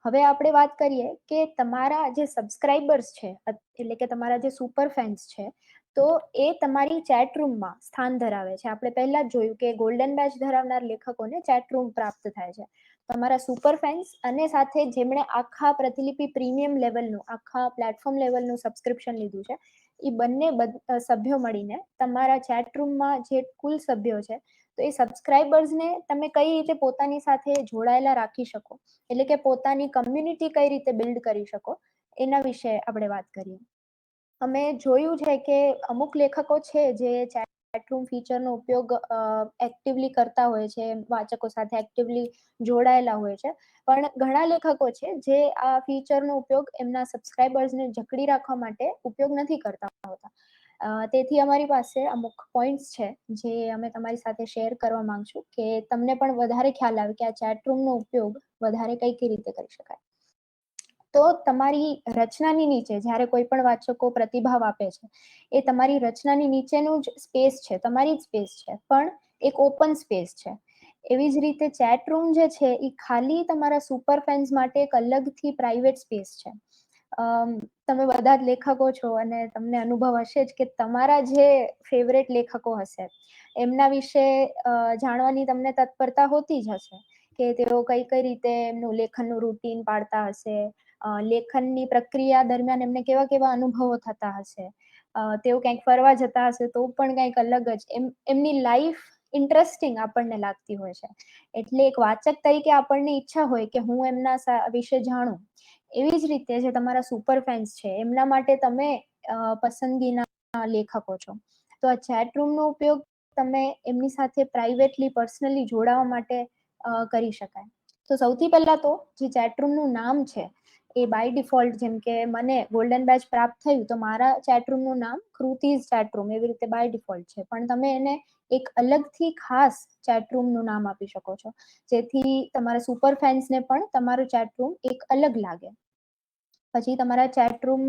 હવે આપણે વાત કરીએ કે તમારા જે સબસ્ક્રાઇબર્સ છે, એટલે કે તમારા જે સુપર ફેન્સ છે, તો એ તમારી ચેટ રૂમમાં સ્થાન ધરાવે છે. આપણે પહેલા જ જોયું કે ગોલ્ડન બેચ ધરાવનાર લેખકોને ચેટ રૂમ પ્રાપ્ત થાય છે. તમારા સુપર ફેન્સ અને સાથે જેમણે આખા પ્રતિલિપિ પ્રીમિયમ લેવલનું, આખા પ્લેટફોર્મ લેવલનું સબસ્ક્રિપ્શન લીધું છે, એ બંને સભ્યો મળીને તમારા ચેટ રૂમમાં જે કુલ સભ્યો છે, તો એ સબસ્ક્રાઇબર્સને તમે કઈ રીતે પોતાની સાથે જોડાયેલા રાખી શકો, એટલે કે પોતાની કમ્યુનિટી કઈ રીતે બિલ્ડ કરી શકો, એના વિશે આપણે વાત કરીએ. અમે જોયું છે કે અમુક લેખકો છે જે ચેટ રૂમ ફીચરનો ઉપયોગ એક્ટિવલી કરતા હોય છે, વાચકો સાથે એક્ટિવલી જોડાયેલા હોય છે, પણ ઘણા લેખકો છે જે આ ફીચરનો ઉપયોગ એમના સબસ્ક્રાઇબર્સને જકડી રાખવા માટે ઉપયોગ નથી કરતા હોતા. તેથી અમારી પાસે અમુક પોઈન્ટ્સ છે જે અમે તમારી સાથે શેર કરવા માંગશું કે તમને પણ વધારે ખ્યાલ આવે કે આ ચેટ રૂમનો ઉપયોગ વધારે કઈ રીતે કરી શકાય. તો તમારી રચનાની નીચે જ્યારે કોઈ પણ વાચકો પ્રતિભાવ આપે છે, એ તમારી રચનાની નીચેનું જ સ્પેસ છે, તમારી જ સ્પેસ છે, પણ એક ઓપન સ્પેસ છે. એવી જ રીતે ચેટ રૂમ જે છે એ ખાલી તમારા સુપર ફેન્સ માટે એક અલગથી પ્રાઇવેટ સ્પેસ છે. તમે બધા જ લેખકો છો અને તમને અનુભવ હશે જ કે તમારા જે ફેવરેટ લેખકો હશે એમના વિશે જાણવાની તમને તત્પરતા હોતી જ હશે કે તેઓ કઈ રીતે એમનું લેખનનું રૂટીન પાડતા હશે, લેખનની પ્રક્રિયા દરમિયાન એમને કેવા કેવા અનુભવો થતા હશે, તેઓ ક્યાંક ફરવા જતા હશે તો પણ કંઈક અલગ જ એમની લાઈફ ઇન્ટરેસ્ટિંગ આપણને લાગતી હોય છે. એટલે એક વાચક તરીકે આપણને ઈચ્છા હોય કે હું એમના વિશે જાણું. એવી જ રીતે જે તમારા સુપર ફેન્સ છે એમના માટે તમે પસંદગીના લેખકો છો. તો આ ચેટ રૂમનો ઉપયોગ તમે એમની સાથે પ્રાઇવેટલી પર્સનલી જોડાવા માટે કરી શકાય. તો સૌથી પહેલા તો જે ચેટ રૂમનું નામ છે એ બાય ડિફોલ્ટ, જેમ કે મને ગોલ્ડન બેચ પ્રાપ્ત થયું તો મારા ચેટ રૂમનું નામ કૃતિઝ ચેટ રૂમ એવી રીતે બાય ડિફોલ્ટ છે, પણ તમે એને એક અલગથી ખાસ ચેટ રૂમનું નામ આપી શકો છો, જેથી તમારા સુપર ફેન્સને પણ તમારું ચેટ રૂમ એક અલગ લાગે. પછી તમારા ચેટ રૂમ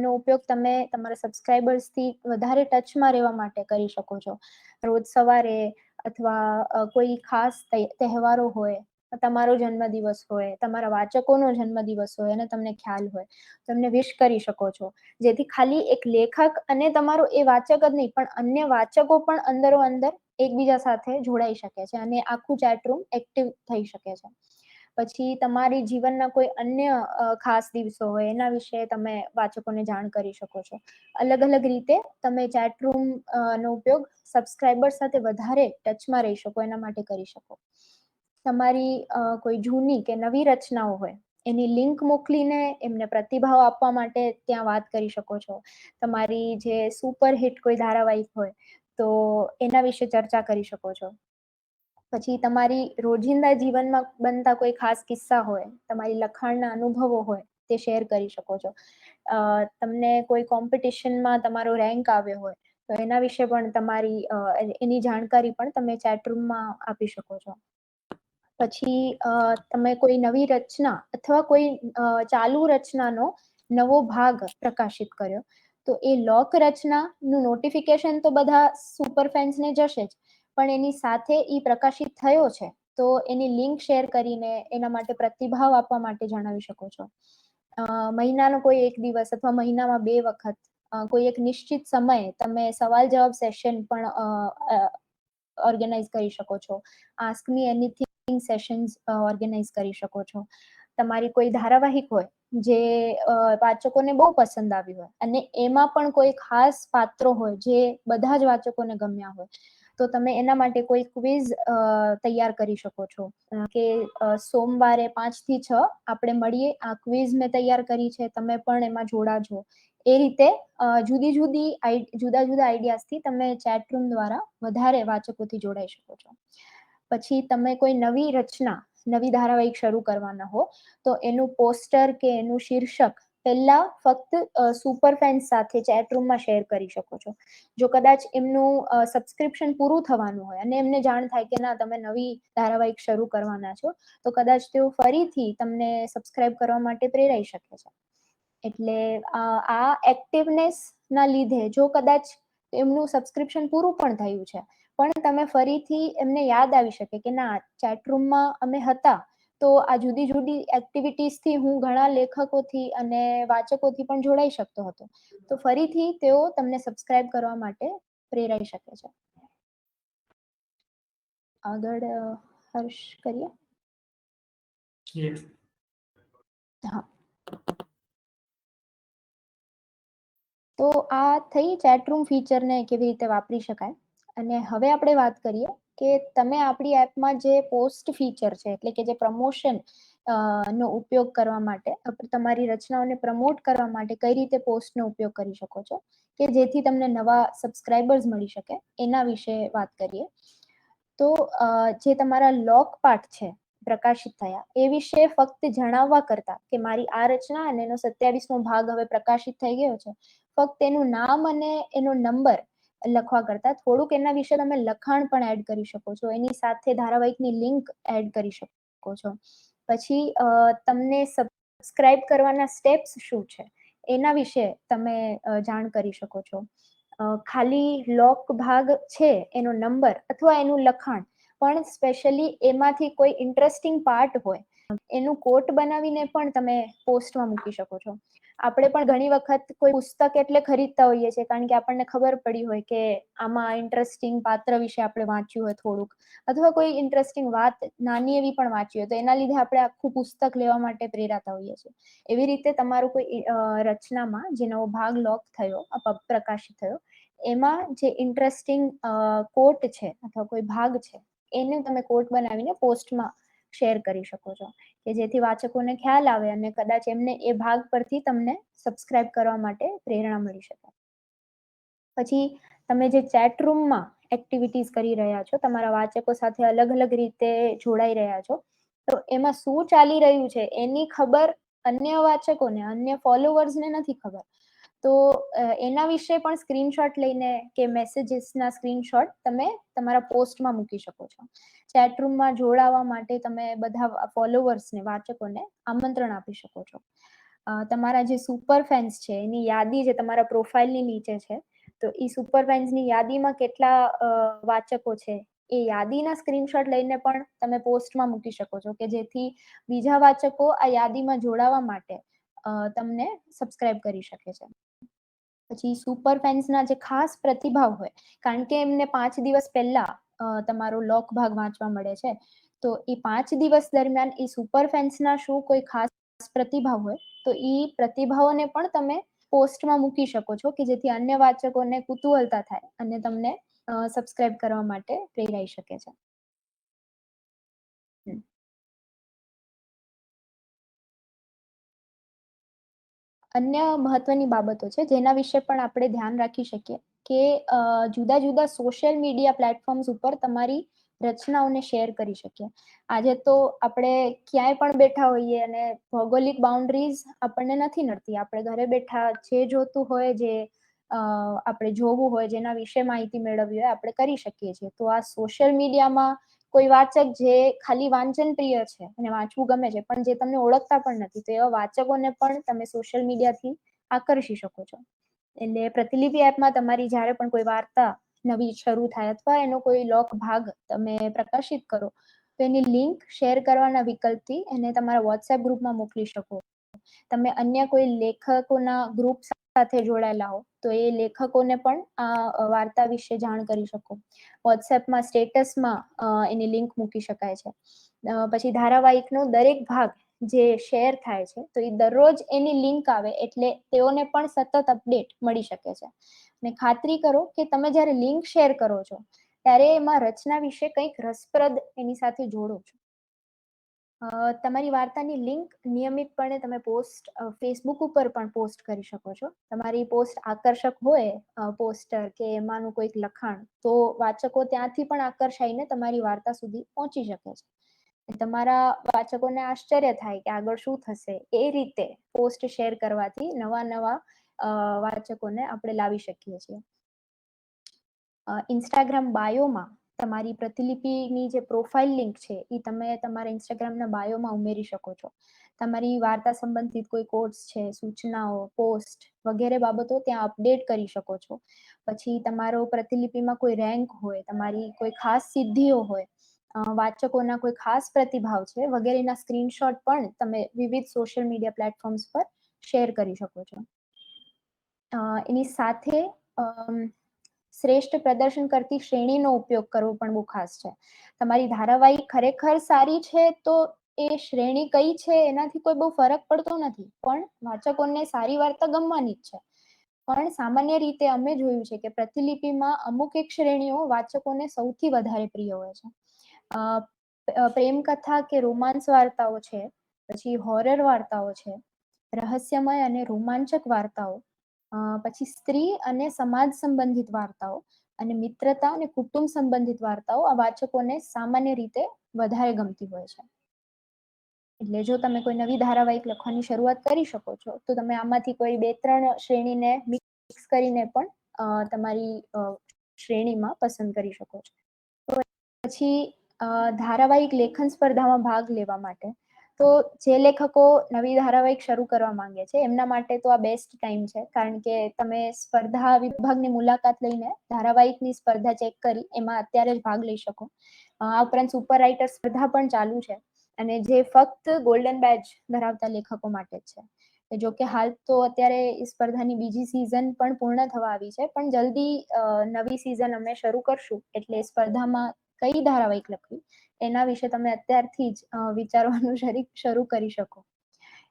નો ઉપયોગ તમે તમારા સબસ્ક્રાઇબર્સથી વધારે ટચમાં રહેવા માટે કરી શકો છો. રોજ સવારે અથવા કોઈ ખાસ તહેવારો હોય, તમારો જન્મદિવસ હોય, તમારા વાચકોનો જન્મદિવસ હોય અને તમને ખ્યાલ હોય, તમને વિશ કરી શકો છો, જેથી ખાલી એક લેખક અને તમારો એ વાચક જ નહીં પણ અન્ય વાચકો પણ અંદરો અંદર એકબીજા સાથે જોડાઈ શકે છે અને આખું ચેટ રૂમ એક્ટિવ થઈ શકે છે. પછી તમારી જીવનના કોઈ અન્ય ખાસ દિવસો હોય એના વિશે તમે વાચકોને જાણ કરી શકો છો. અલગ અલગ રીતે તમે ચેટ રૂમ નો ઉપયોગ સબસ્ક્રાઇબર સાથે વધારે ટચમાં રહી શકો એના માટે કરી શકો. તમારી કોઈ જૂની કે નવી રચનાઓ હોય એની લિંક મોકલીને એમને પ્રતિભાવ આપવા માટે ત્યાં વાત કરી શકો છો. તમારી જે સુપરહિટ કોઈ ધારાવાહિક હોય તો એના વિશે ચર્ચા કરી શકો છો. પછી તમારી રોજિંદા જીવનમાં બનતા કોઈ ખાસ કિસ્સા હોય, તમારી લખાણના અનુભવો હોય, તે શેર કરી શકો છો. તમને કોઈ કોમ્પિટિશનમાં તમારો રેન્ક આવ્યો હોય તો એના વિશે પણ તમારી એની જાણકારી પણ તમે ચેટ રૂમમાં આપી શકો છો. પછી તમે કોઈ નવી રચના અથવા કોઈ ચાલુ રચનાનો નવો ભાગ પ્રકાશિત કર્યો તો એ લોક રચનાનું નોટિફિકેશન તો બધા સુપર ફેન્સને જશે જ, પણ એની સાથે એ પ્રકાશિત થયો છે તો એની લિંક શેર કરીને એના માટે પ્રતિભાવ આપવા માટે જણાવી શકો છો. મહિનાનો કોઈ એક દિવસ અથવા મહિનામાં 2 વખત કોઈ એક નિશ્ચિત સમયે તમે સવાલ જવાબ સેશન પણ ઓર્ગેનાઇઝ કરી શકો છો. Ask me anything sessions organize કરી શકો છો. તમારી કોઈ ધારાવાહિક હોય જે વાચકોને બહુ પસંદ આવી હોય અને એમાં પણ કોઈ ખાસ પાત્રો હોય જે બધા જ વાચકોને ગમ્યા હોય તો તમે એના માટે કોઈ ક્વિઝ તૈયાર કરી શકો છો કે સોમવારે 5 થી 6 આપણે મળીએ, આ ક્વિઝ મેં તૈયાર કરી છે, તમે પણ એમાં જોડાજો. એ રીતે જુદા જુદા આઈડિયાઝથી તમે ચેટ રૂમ દ્વારા વધારે વાચકોથી જોડાઈ શકો છો. પછી તમે કોઈ નવી રચના, નવી ધારાવાહિક શરૂ કરવાના હો તો એનું પોસ્ટર કે એનું શીર્ષક પહેલા ફક્ત સુપર ફેન્સ સાથે ચેટ રૂમમાં શેર કરી શકો છો. જો કદાચ એમનું સબસ્ક્રિપ્શન પૂરું થવાનું હોય અને એમને જાણ થાય કે ના તમે નવી ધારાવાહિક શરૂ કરવાના છો તો કદાચ તેઓ ફરીથી તમને સબસ્ક્રાઇબ કરવા માટે પ્રેરાઈ શકે છે. એટલે આ એક્ટિવનેસ ના લીધે જો કદાચ એમનું સબસ્ક્રિપ્શન પૂરું પણ થયું છે પણ તમે ફરીથી એમને યાદ આવી શકે કે ના ચેટ રૂમમાં અમે હતા તો આ જુદી જુદી એક્ટિવિટીઝથી હું ઘણા લેખકોથી અને વાચકોથી પણ જોડાઈ શકતો હતો. તો ફરીથી તેઓ તમને સબસ્ક્રાઇબ કરવા માટે પ્રેરાઈ શકે છે. આગળ હર્ષ કરીએ. Yes. હા, તો આ થઈ ચેટ રૂમ ફીચરને કેવી રીતે વાપરી શકાય. અને હવે આપણે વાત કરીએ કે તમે આપણી એપમાં જે પોસ્ટ ફીચર છે એટલે કે જે પ્રમોશન નો ઉપયોગ કરવા માટે તમારી રચનાઓને પ્રમોટ કરવા માટે કઈ રીતે પોસ્ટનો ઉપયોગ કરી શકો છો કે જેથી તમને નવા સબસ્ક્રાઇબર્સ મળી શકે એના વિશે વાત કરીએ. તો જે તમારા લોક પાઠ છે પ્રકાશિત થયા એ વિશે ફક્ત જણાવવા કરતા કે મારી આ રચના અને એનો 27મો ભાગ હવે પ્રકાશિત થઈ ગયો છે, ફક્ત એનું નામ અને એનો નંબર લખવા કરતા થોડુંક એના વિશે તમે લખાણ પણ એડ કરી શકો છો. એની સાથે ધારાવાહિકની લિંક એડ કરી શકો છો. પછી તમને સબસ્ક્રાઇબ કરવાના સ્ટેપ્સ શું છે એના વિશે તમે જાણ કરી શકો છો. ખાલી લોક ભાગ છે એનો નંબર અથવા એનું લખાણ પણ સ્પેશિયલી એમાંથી કોઈ ઇન્ટરેસ્ટિંગ પાર્ટ હોય એનું કોટ બનાવીને પણ તમે પોસ્ટમાં મૂકી શકો છો. આપણે પણ ઘણી વખત કોઈ પુસ્તક એટલે ખરીદતા હોઈએ છીએ કારણ કે આપણને ખબર પડી હોય કે આમાં ઇન્ટરેસ્ટિંગ પાત્ર વિશે આપણે વાંચ્યું હોય થોડુંક અથવા કોઈ ઇન્ટરેસ્ટિંગ વાત નાની એવી પણ વાંચી હોય તો એના લીધે આપણે આખું પુસ્તક લેવા માટે પ્રેરાતા હોઈએ છીએ. એવી રીતે તમારું કોઈ રચનામાં જે નવો ભાગ લોક થયો પ્રકાશિત થયો એમાં જે ઇન્ટરેસ્ટિંગ કોટ છે અથવા કોઈ ભાગ છે એને તમે કોટ બનાવીને પોસ્ટમાં શેર કરી શકો છો કે જેથી વાચકોને ખ્યાલ આવે અને કદાચ એમને એ ભાગ પરથી તમને સબસ્ક્રાઇબ કરવા માટે પ્રેરણા મળી શકે. પછી તમે જે ચેટ રૂમમાં એક્ટિવિટીઝ કરી રહ્યા છો, તમારા વાચકો સાથે અલગ અલગ રીતે જોડાઈ રહ્યા છો, તો એમાં શું ચાલી રહ્યું છે એની ખબર અન્ય વાચકોને, અન્ય ફોલોવર્સને નથી ખબર. તો એના વિશે પણ સ્ક્રીનશોટ લઈને કે મેસેજીસના સ્ક્રીનશોટ તમે તમારા પોસ્ટમાં મૂકી શકો છો. ચેટ રૂમમાં જોડાવા માટે તમે બધા ફોલોવર્સને, વાચકોને આમંત્રણ આપી શકો છો. તમારા જે સુપર ફેન્સ છે એની યાદી જે તમારા પ્રોફાઇલની નીચે છે તો એ સુપર ફેન્સની યાદીમાં કેટલા વાચકો છે એ યાદીના સ્ક્રીનશોટ લઈને પણ તમે પોસ્ટમાં મૂકી શકો છો કે જેથી બીજા વાચકો આ યાદીમાં જોડાવા માટે તમને સબસ્ક્રાઇબ કરી શકે છે. પછી સુપર ફેન્સના જે ખાસ પ્રતિભાવ હોય કારણ કે એમને 5 દિવસ પહેલા તમારો લોક ભાગ વાંચવા મળે છે તો એ 5 દિવસ દરમિયાન એ સુપર ફેન્સના શું કોઈ ખાસ પ્રતિભાવ હોય તો એ પ્રતિભાવોને પણ તમે પોસ્ટમાં મૂકી શકો છો કે જેથી અન્ય વાચકોને કુતૂહલતા થાય અને તમને સબસ્ક્રાઇબ કરવા માટે પ્રેરાઈ શકે છે. અન્ય મહત્વની બાબતો છે જેના વિશે પણ આપણે ધ્યાન રાખી શકીએ કે જુદા જુદા સોશિયલ મીડિયા પ્લેટફોર્મ્સ ઉપર તમારી રચનાઓને શેર કરી શકીએ. આજે તો આપણે ક્યાંય પણ બેઠા હોઈએ અને ભૌગોલિક બાઉન્ડ્રીઝ આપણને નથી નડતી. આપણે ઘરે બેઠા જે જોતું હોય, જે આપણે જોવું હોય, જેના વિશે માહિતી મેળવવી હોય આપણે કરી શકીએ છીએ. તો આ સોશિયલ મીડિયામાં કોઈ વાચક જે ખાલી વાંચન પ્રિય છે અને વાંચવું ગમે છે પણ જે તમને ઓળખતા પણ નથી તો એવા વાચકોને પણ તમે સોશિયલ મીડિયાથી આકર્ષી શકો છો. એટલે પ્રતિલિપિ એપમાં તમારી જ્યારે પણ કોઈ વાર્તા નવી શરૂ થાય અથવા એનો કોઈ લોક ભાગ તમે પ્રકાશિત કરો તો એની લિંક શેર કરવાના વિકલ્પથી એને તમારા વોટ્સએપ ગ્રુપમાં મોકલી શકો. તમે અન્ય કોઈ લેખકોના ગ્રુપ સાથે જોડાયેલા હો તો એ લેખકોને પણ આ વાર્તા વિશે જાણ કરી શકો. વોટ્સએપમાં સ્ટેટસમાં એની લિંક મૂકી શકાય છે. પછી ધારાવાહિકનો દરેક ભાગ જે શેર થાય છે તો એ દરરોજ એની લિંક આવે એટલે તેઓને પણ સતત અપડેટ મળી શકે છે. અને ખાતરી કરો કે તમે જ્યારે લિંક શેર કરો છો ત્યારે એમાં રચના વિશે કંઈક રસપ્રદ એની સાથે જોડો છો. તમારી વાર્તાની લિંક નિયમિતપણે તમે ફેસબુક ઉપર પણ પોસ્ટ કરી શકો છો. તમારી પોસ્ટ આકર્ષક હોય પોસ્ટર કે એમાંનું કોઈક લખાણ, તો વાચકો ત્યાંથી પણ આકર્ષાઈને તમારી વાર્તા સુધી પહોંચી શકે છે. તમારા વાચકોને આશ્ચર્ય થાય કે આગળ શું થશે. એ રીતે પોસ્ટ શેર કરવાથી નવા વાચકોને આપણે લાવી શકીએ છીએ. ઇન્સ્ટાગ્રામ બાયોમાં તમારી પ્રતિલિપિની જે પ્રોફાઇલ લિંક છે એ તમે તમારા ઇન્સ્ટાગ્રામના બાયોમાં ઉમેરી શકો છો. તમારી વાર્તા સંબંધિત કોઈ કોટ્સ છે, સૂચનાઓ, પોસ્ટ વગેરે બાબતો ત્યાં અપડેટ કરી શકો છો. પછી તમારો પ્રતિલિપિમાં કોઈ રેન્ક હોય, તમારી કોઈ ખાસ સિદ્ધિઓ હોય, વાચકોના કોઈ ખાસ પ્રતિભાવ છે વગેરેના સ્ક્રીનશોટ પણ તમે વિવિધ સોશિયલ મીડિયા પ્લેટફોર્મ્સ પર શેર કરી શકો છો. એની સાથે શ્રેષ્ઠ પ્રદર્શન કરતી શ્રેણીનો ઉપયોગ કરવો પણ બહુ ખાસ છે. તમારી ધારાવાહિક ખરેખર સારી છે તો એ શ્રેણી કઈ છે એનાથી કોઈ બહુ ફરક પડતો નથી, પણ વાચકોને સારી વાર્તા ગમવાની જ છે. પણ સામાન્ય રીતે અમે જોયું છે કે પ્રતિલિપિમાં અમુક એક શ્રેણીઓ વાચકોને સૌથી વધારે પ્રિય હોય છે. પ્રેમ કથા કે રોમાન્સ વાર્તાઓ છે, પછી હોરર વાર્તાઓ છે, રહસ્યમય અને રોમાંચક વાર્તાઓ, પછી સ્ત્રી અને સમાજ સંબંધિત વાર્તાઓ અને મિત્રતા અને કુટુંબ સંબંધિત વાર્તાઓ આ વાચકોને સામાન્ય રીતે વધારે ગમતી હોય છે. એટલે જો તમે કોઈ નવી ધારાવાહિક લખવાની શરૂઆત કરી શકો છો તો તમે આમાંથી કોઈ 2-3 શ્રેણીને મિક્સ કરીને પણ તમારી શ્રેણીમાં પસંદ કરી શકો છો. તો પછી ધારાવાહિક લેખન સ્પર્ધામાં ભાગ લેવા માટે તો જે લેખકો નવી ધારાવાહિક શરૂ કરવા માંગે છે એમના માટે તો આ બેસ્ટ ટાઈમ છે, કારણ કે તમે સ્પર્ધા વિભાગની મુલાકાત લઈને ધારાવાહિકની સ્પર્ધા ચેક કરી એમાં અત્યારે જ ભાગ લઈ શકો. આ ઉપરાંત સુપર રાઇટર સ્પર્ધા પણ ચાલુ છે અને જે ફક્ત ગોલ્ડન બેચ ધરાવતા લેખકો માટે જ છે. જો કે હાલ તો અત્યારે સ્પર્ધાની બીજી સિઝન પણ પૂર્ણ થવા આવી છે, પણ જલ્દી નવી સિઝન અમે શરૂ કરશું એટલે સ્પર્ધામાં કઈ ધારાવાહિક લખવી એના વિશે તમે અત્યારથી જ વિચારવાનું શરૂ કરી શકો.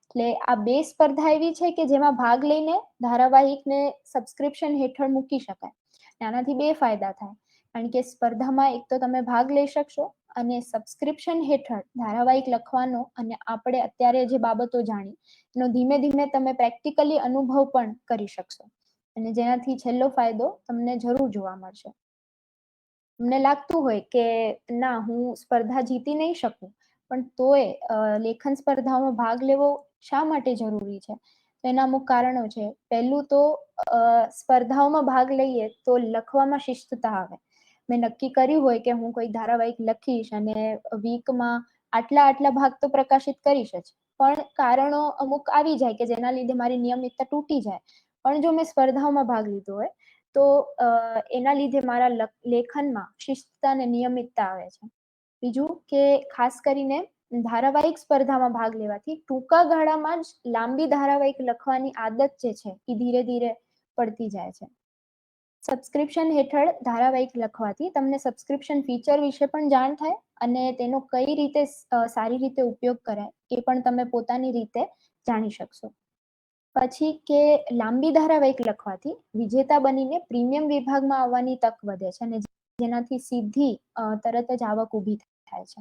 એટલે આ 2 સ્પર્ધા એવી છે કે જેમાં ભાગ લઈને ધારાવાહિકને સબસ્ક્રિપ્શન હેઠળ મૂકી શકાય. આનાથી 2 ફાયદા થાય, કારણ કે સ્પર્ધામાં એક તો તમે ભાગ લઈ શકશો અને સબસ્ક્રિપ્શન હેઠળ ધારાવાહિક લખવાનો અને આપણે અત્યારે જે બાબતો જાણી એનો ધીમે ધીમે તમે પ્રેક્ટિકલી અનુભવ પણ કરી શકશો, અને જેનાથી છેલ્લો ફાયદો તમને જરૂર જોવા મળશે. તમને લાગતું હોય કે ના હું સ્પર્ધા જીતી નહીં શકું, પણ તોય લેખન સ્પર્ધામાં ભાગ લેવો શા માટે જરૂરી છે? તો એના અમુક કારણો છે. પહેલું તો સ્પર્ધાઓમાં ભાગ લઈએ તો લખવામાં શિસ્તતા આવે. મેં નક્કી કર્યું હોય કે હું કોઈ ધારાવાહિક લખીશ અને વીકમાં આટલા ભાગ તો પ્રકાશિત કરીશ જ, પણ કારણો અમુક આવી જાય કે જેના લીધે મારી નિયમિતતા તૂટી જાય. પણ જો મેં સ્પર્ધાઓમાં ભાગ લીધો હોય તો એના લીધે મારા લેખનમાં શિસ્તતા અને નિયમિતતા આવે છે. બીજું કે ખાસ કરીને ધારાવાહિક સ્પર્ધામાં ભાગ લેવાથી ટૂંકા ગાળામાં જ લાંબી ધારાવાહિક લખવાની આદત જે છે એ ધીરે ધીરે પડતી જાય છે. સબસ્ક્રિપ્શન હેઠળ ધારાવાહિક લખવાથી તમને સબસ્ક્રિપ્શન ફીચર વિશે પણ જાણ થાય અને તેનો કઈ રીતે સારી રીતે ઉપયોગ કરાય એ પણ તમે પોતાની રીતે જાણી શકશો. પછી કે લાંબી ધારાવાહિક લખવાથી વિજેતા બનીને પ્રીમિયમ વિભાગમાં આવવાની તક વધે છે અને જેનાથી સીધી તરત જ આવક ઊભી થાય છે.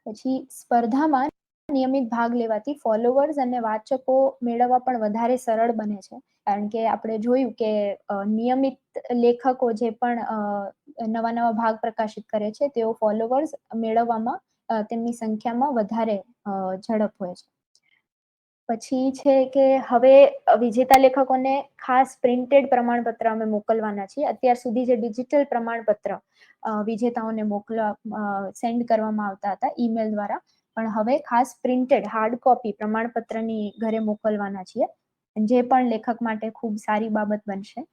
પછી સ્પર્ધામાં નિયમિત ભાગ લેવાથી ફોલોવર્સ અને વાચકો મેળવવા પણ વધારે સરળ બને છે, કારણ કે આપણે જોયું કે નિયમિત લેખકો જે પણ નવા ભાગ પ્રકાશિત કરે છે તેઓ ફોલોવર્સ મેળવવામાં તેમની સંખ્યામાં વધારે ઝડપ હોય છે. પછી છે કે હવે વિજેતા લેખકોને ખાસ પ્રિન્ટેડ પ્રમાણપત્ર અમે મોકલવાના છીએ. અત્યાર સુધી જે ડિજિટલ પ્રમાણપત્ર વિજેતાઓને સેન્ડ કરવામાં આવતા હતા ઈમેલ દ્વારા, પણ હવે ખાસ પ્રિન્ટેડ હાર્ડ કોપી પ્રમાણપત્રની ઘરે મોકલવાના છીએ, જે પણ લેખક માટે ખૂબ સારી બાબત બનશે.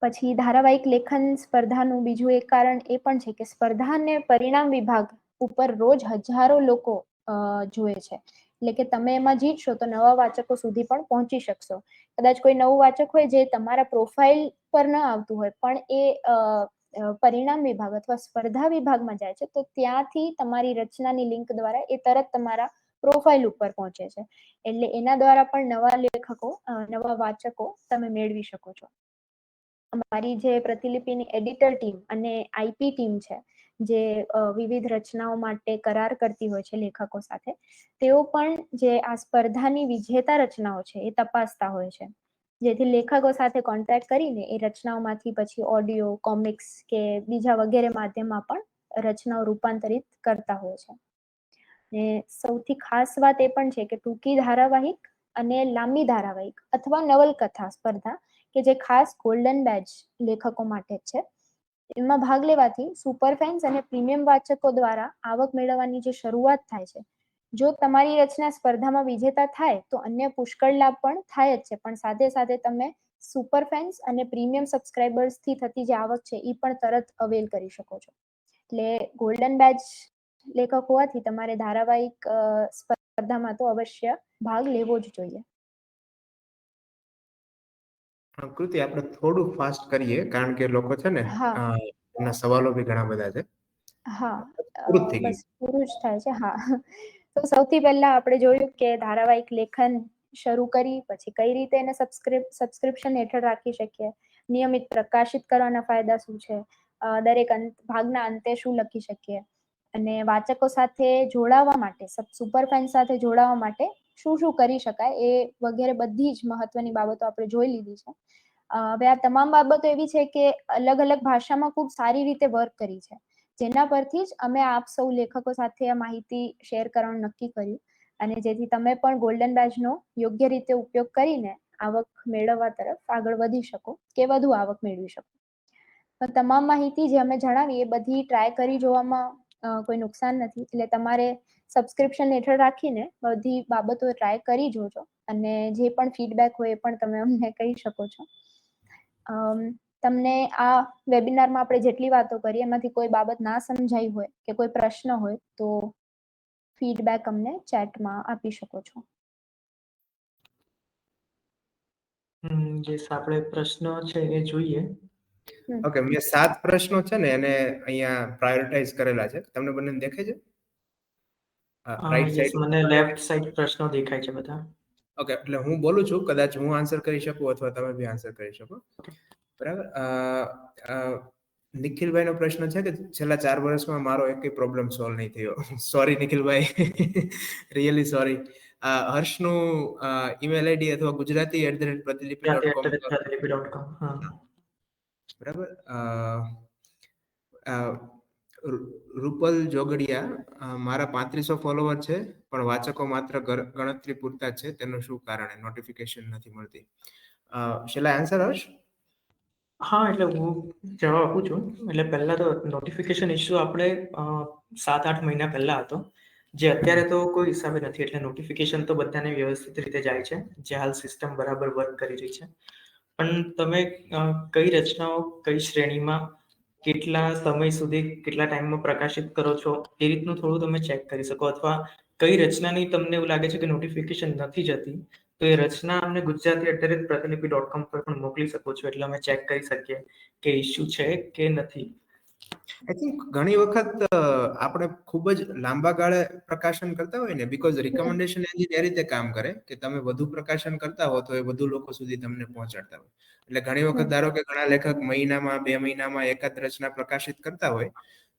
પછી ધારાવાહિક લેખન સ્પર્ધાનું બીજું એક કારણ એ પણ છે કે સ્પર્ધા અને પરિણામ વિભાગ ઉપર રોજ હજારો લોકો જોવે છે. એટલે કે તમે એમાં જીતશો તો નવા વાચકો સુધી પણ પહોંચી શકશો. કદાચ કોઈ નવું વાચક હોય જે તમારા પ્રોફાઇલ પર ન આવતું હોય, પણ એ પરિણામ વિભાગ અથવા સ્પર્ધા વિભાગમાં જાય છે તો ત્યાંથી તમારી રચનાની લિંક દ્વારા એ તરત તમારા પ્રોફાઇલ ઉપર પહોંચે છે. એટલે એના દ્વારા પણ નવા લેખકો, નવા વાચકો તમે મેળવી શકો છો. અમારી જે પ્રતિલિપિની એડિટર ટીમ અને આઈપી ટીમ છે જે વિવિધ રચનાઓ માટે કરાર કરતી હોય છે લેખકો સાથે, તેઓ પણ જે આ સ્પર્ધાની વિજેતા રચનાઓ છે એ તપાસતા હોય છે, જેથી લેખકો સાથે કોન્ટેક્ટ કરીને એ રચનાઓમાંથી પછી ઓડિયો, કોમિક્સ કે બીજા વગેરે માધ્યમમાં પણ રચનાઓ રૂપાંતરિત કરતા હોય છે. ને સૌથી ખાસ વાત એ પણ છે કે ટૂંકી ધારાવાહિક અને લાંબી ધારાવાહિક અથવા નવલકથા સ્પર્ધા કે જે ખાસ ગોલ્ડન બેચ લેખકો માટે જ છે, એમાં ભાગ લેવાથી સુપર ફેન્સ અને પ્રીમિયમ વાચકો દ્વારા આવક મેળવવાની જે શરૂઆત થાય છે, જો તમારી રચના સ્પર્ધામાં વિજેતા થાય તો અન્ય પુષ્કળ લાભ પણ થાય જ છે, પણ સાથે સાથે તમે સુપર ફેન્સ અને પ્રીમિયમ સબસ્ક્રાઇબર્સ થી થતી જે આવક છે એ પણ તરત અવેલ કરી શકો છો. એટલે ગોલ્ડન બેચ લેખક હોવાથી તમારે ધારાવાહિક સ્પર્ધામાં તો અવશ્ય ભાગ લેવો જ જોઈએ. કૃતિ આપણે થોડું ફાસ્ટ કરીએ કારણ કે લોકો છે ને હા એમના સવાલો બી ઘણા બધા છે. હા પૂરું જ થઈ બસ ગયું. પૂરું જ થાય છે. હા, તો સૌથી પહેલા આપણે જોયું કે ધારાવાહિક લેખન શરૂ કરી પછી કઈ રીતે એને સબસ્ક્રિપ્શન હેઠળ રાખી શકીએ, નિયમિત પ્રકાશિત કરવાના ફાયદા શું છે, દરેક ભાગના અંતે શું લખી શકીએ, અને વાચકો સાથે જોડાવા માટે, સુપર ફેન સાથે જોડાવા માટે શું શું કરી શકાય એ વગેરે બધી જ મહત્વની બાબતો આપણે જોઈ લીધી છે. હવે આ તમામ બાબતો એવી છે કે અલગ અલગ ભાષામાં ખૂબ સારી રીતે વર્ક કરી છે, જેના પરથી જ અમે આપ સૌ લેખકો સાથે આ માહિતી શેર કરવાનું નક્કી કર્યું, અને જેથી તમે પણ ગોલ્ડન બેચનો યોગ્ય રીતે ઉપયોગ કરીને આવક મેળવવા તરફ આગળ વધી શકો કે વધુ આવક મેળવી શકો. તો તમામ માહિતી જે અમે જણાવી એ બધી ટ્રાય કરી જોવામાં કોઈ નુકસાન નથી, એટલે તમારે સબસ્ક્રિપ્શન હેઠળ રાખીને બધી બાબતો ટ્રાય કરી જોજો, અને જે પણ ફીડબેક હોય એ પણ તમે અમને કહી શકો છો. તમને આ વેબિનારમાં આપણે જેટલી વાતો કરી એમાંથી કોઈ બાબત ના સમજાઈ હોય કે કોઈ પ્રશ્ન હોય તો ફીડબેક અમને ચેટમાં આપી શકો છો. જે આપણે પ્રશ્ન છે એ જોઈએ. ઓકે, મેં 7 પ્રશ્નો છે ને એને અહીંયા પ્રાયોરિટાઇઝ કરેલા છે. તમને બંનેને દેખાય છે? Right yes, side. મને લેફ્ટ સાઈડ પ્રશ્નો દેખાય છે બધા. ઓકે, એટલે હું બોલું છું, કદાચ હું આન્સર કરી શકું અથવા તમે બી આન્સર કરી શકો. બરાબર. નિખિલભાઈનો પ્રશ્ન છે કે છેલ્લા 4 વર્ષમાં મારો એકેય પ્રોબ્લેમ સોલ્વ નહીં થયો. Sorry નિખિલભાઈ, really sorry. હર્ષનું email ID અથવા ગુજરાતી@પ્રતિલિપિ.com. પ્રતિલિપિ.com. હા. બરાબર. રૂપલ જોગડિયા, મારા 3500 ફોલોવર છે પણ વાચકો માત્ર ગણતરી પૂરતા છે, તેનું શું કારણ? નોટિફિકેશન નથી મળતી. શેલા આન્સર હર્ષ? હા, એટલે હું જવાબ આપું છું. એટલે પહેલા તો નોટિફિકેશન ઇસ્યુ આપણે 7-8 મહિના પહેલા હતો, જે અત્યારે તો કોઈ હિસાબે નથી. એટલે નોટિફિકેશન તો બધાને વ્યવસ્થિત રીતે જાય છે, જે હાલ સિસ્ટમ બરાબર વર્ક કરી રહી છે. પણ તમે કઈ રચનાઓ કઈ શ્રેણીમાં કેટલા સમય સુધી કેટલા ટાઈમમાં પ્રકાશિત કરો છો એ રીતનું થોડું તમે ચેક કરી શકો, અથવા કઈ રચનાની તમને એવું લાગે છે કે નોટિફિકેશન નથી જતી તો એ રચના અમને ગુજરાતી@પ્રતિલિપિ.com પર પણ મોકલી શકો છો, એટલે અમે ચેક કરી શકીએ કે ઇસ્યુ છે કે નથી. આઈ થિંક ઘણી વખત આપણે ખૂબ જ લાંબા ગાળે પ્રકાશન કરતા હોય ને, બીકોઝ રિકમેન્ડેશન એન્જિન એ રીતે કામ કરે કે તમે વધુ પ્રકાશન કરતા હો તો એ વધુ લોકો સુધી તમને પહોંચાડતા હોય. એટલે ઘણી વખત ધારો કે ઘણા લેખક મહિનામાં 2 મહિનામાં એકાદ રચના પ્રકાશિત કરતા હોય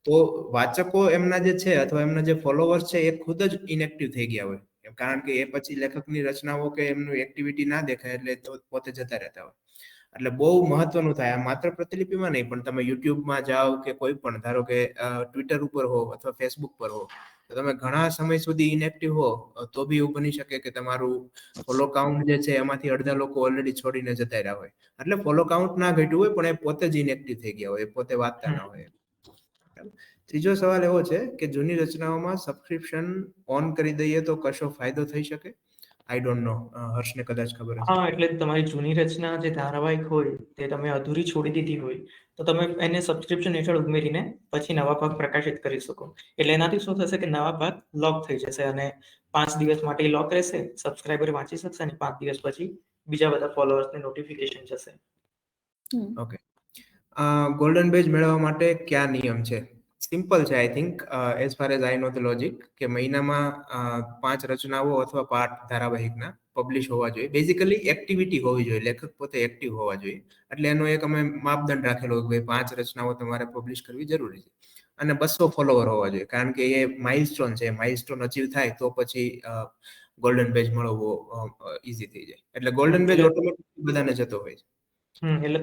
તો વાચકો એમના જે છે અથવા એમના જે ફોલોવર્સ છે એ ખુદ જ ઇનએક્ટિવ થઈ ગયા હોય, કારણ કે એ પછી લેખકની રચનાઓ કે એમનું એક્ટિવિટી ના દેખાય એટલે પોતે જતા રહેતા હોય. એટલે બહુ મહત્વનું થાય. આ માત્ર પ્રતિલિપિમાં નહીં, પણ તમે યુટ્યુબમાં જાઓ કે કોઈ પણ, ધારો કે ટ્વિટર ઉપર હો અથવા ફેસબુક પર હો, તો તમે ઘણા સમય સુધી ઇનએક્ટિવ હો તો બી એવું બની શકે કે તમારું ફોલો કાઉન્ટ જે છે એમાંથી અડધા લોકો ઓલરેડી છોડીને જતા રહ્યા હોય. એટલે ફોલો કાઉન્ટ ના ઘટ્યું હોય પણ એ પોતે જ ઇનએક્ટિવ થઈ ગયા હોય, પોતે વાંચતા ના હોય. ત્રીજો સવાલ એવો છે કે જૂની રચનાઓમાં સબસ્ક્રિપ્શન ઓન કરી દઈએ તો કશો ફાયદો થઈ શકે? I don't know. હર્ષને કદાચ ખબર હશે. હા, એટલે તમારી જૂની રચના જે ધારાવાહિક હોય તે તમે અધૂરી છોડી દીધી હોય તો તમે એને સબસ્ક્રિપ્શન હેઠળ ઉમેરીને પછી નવા ભાગ પ્રકાશિત કરી શકો. એટલે એનાથી શું થશે કે નવા ભાગ લોક થઈ જશે અને 5 દિવસ માટે લોક રહેશે, સબસ્ક્રાઇબર વાંચી શકશે અને 5 દિવસ પછી બીજા બધા ફોલોઅર્સને નોટિફિકેશન જશે. ઓકે. ગોલ્ડન બેજ મેળવવા માટે કયા નિયમ છે? સિમ્પલ છે I think, as far as I know the logic, કે મહિનામાં 5 રચનાઓ અથવા પાઠ ધારાવાહિકના પબ્લિશ હોવા જોઈએ. બેઝિકલી એક્ટિવિટી હોવી જોઈએ, લેખક પોતે એક્ટિવ હોવા જોઈએ. એટલે એનો એક અમે માપદંડ રાખેલો કે ભાઈ 5 રચનાઓ તમારે પબ્લિશ કરવી જરૂરી છે. અને 200 ફોલોવર હોવા જોઈએ, કારણ કે એ માઇલસ્ટોન છે. માઇલસ્ટોન અચીવ થાય તો પછી ગોલ્ડન બેજ મળવો ઈઝી થઈ જાય. એટલે ગોલ્ડન બેજ એટલે ઓટોમેટિક બધાને જતો હોય છે. એટલે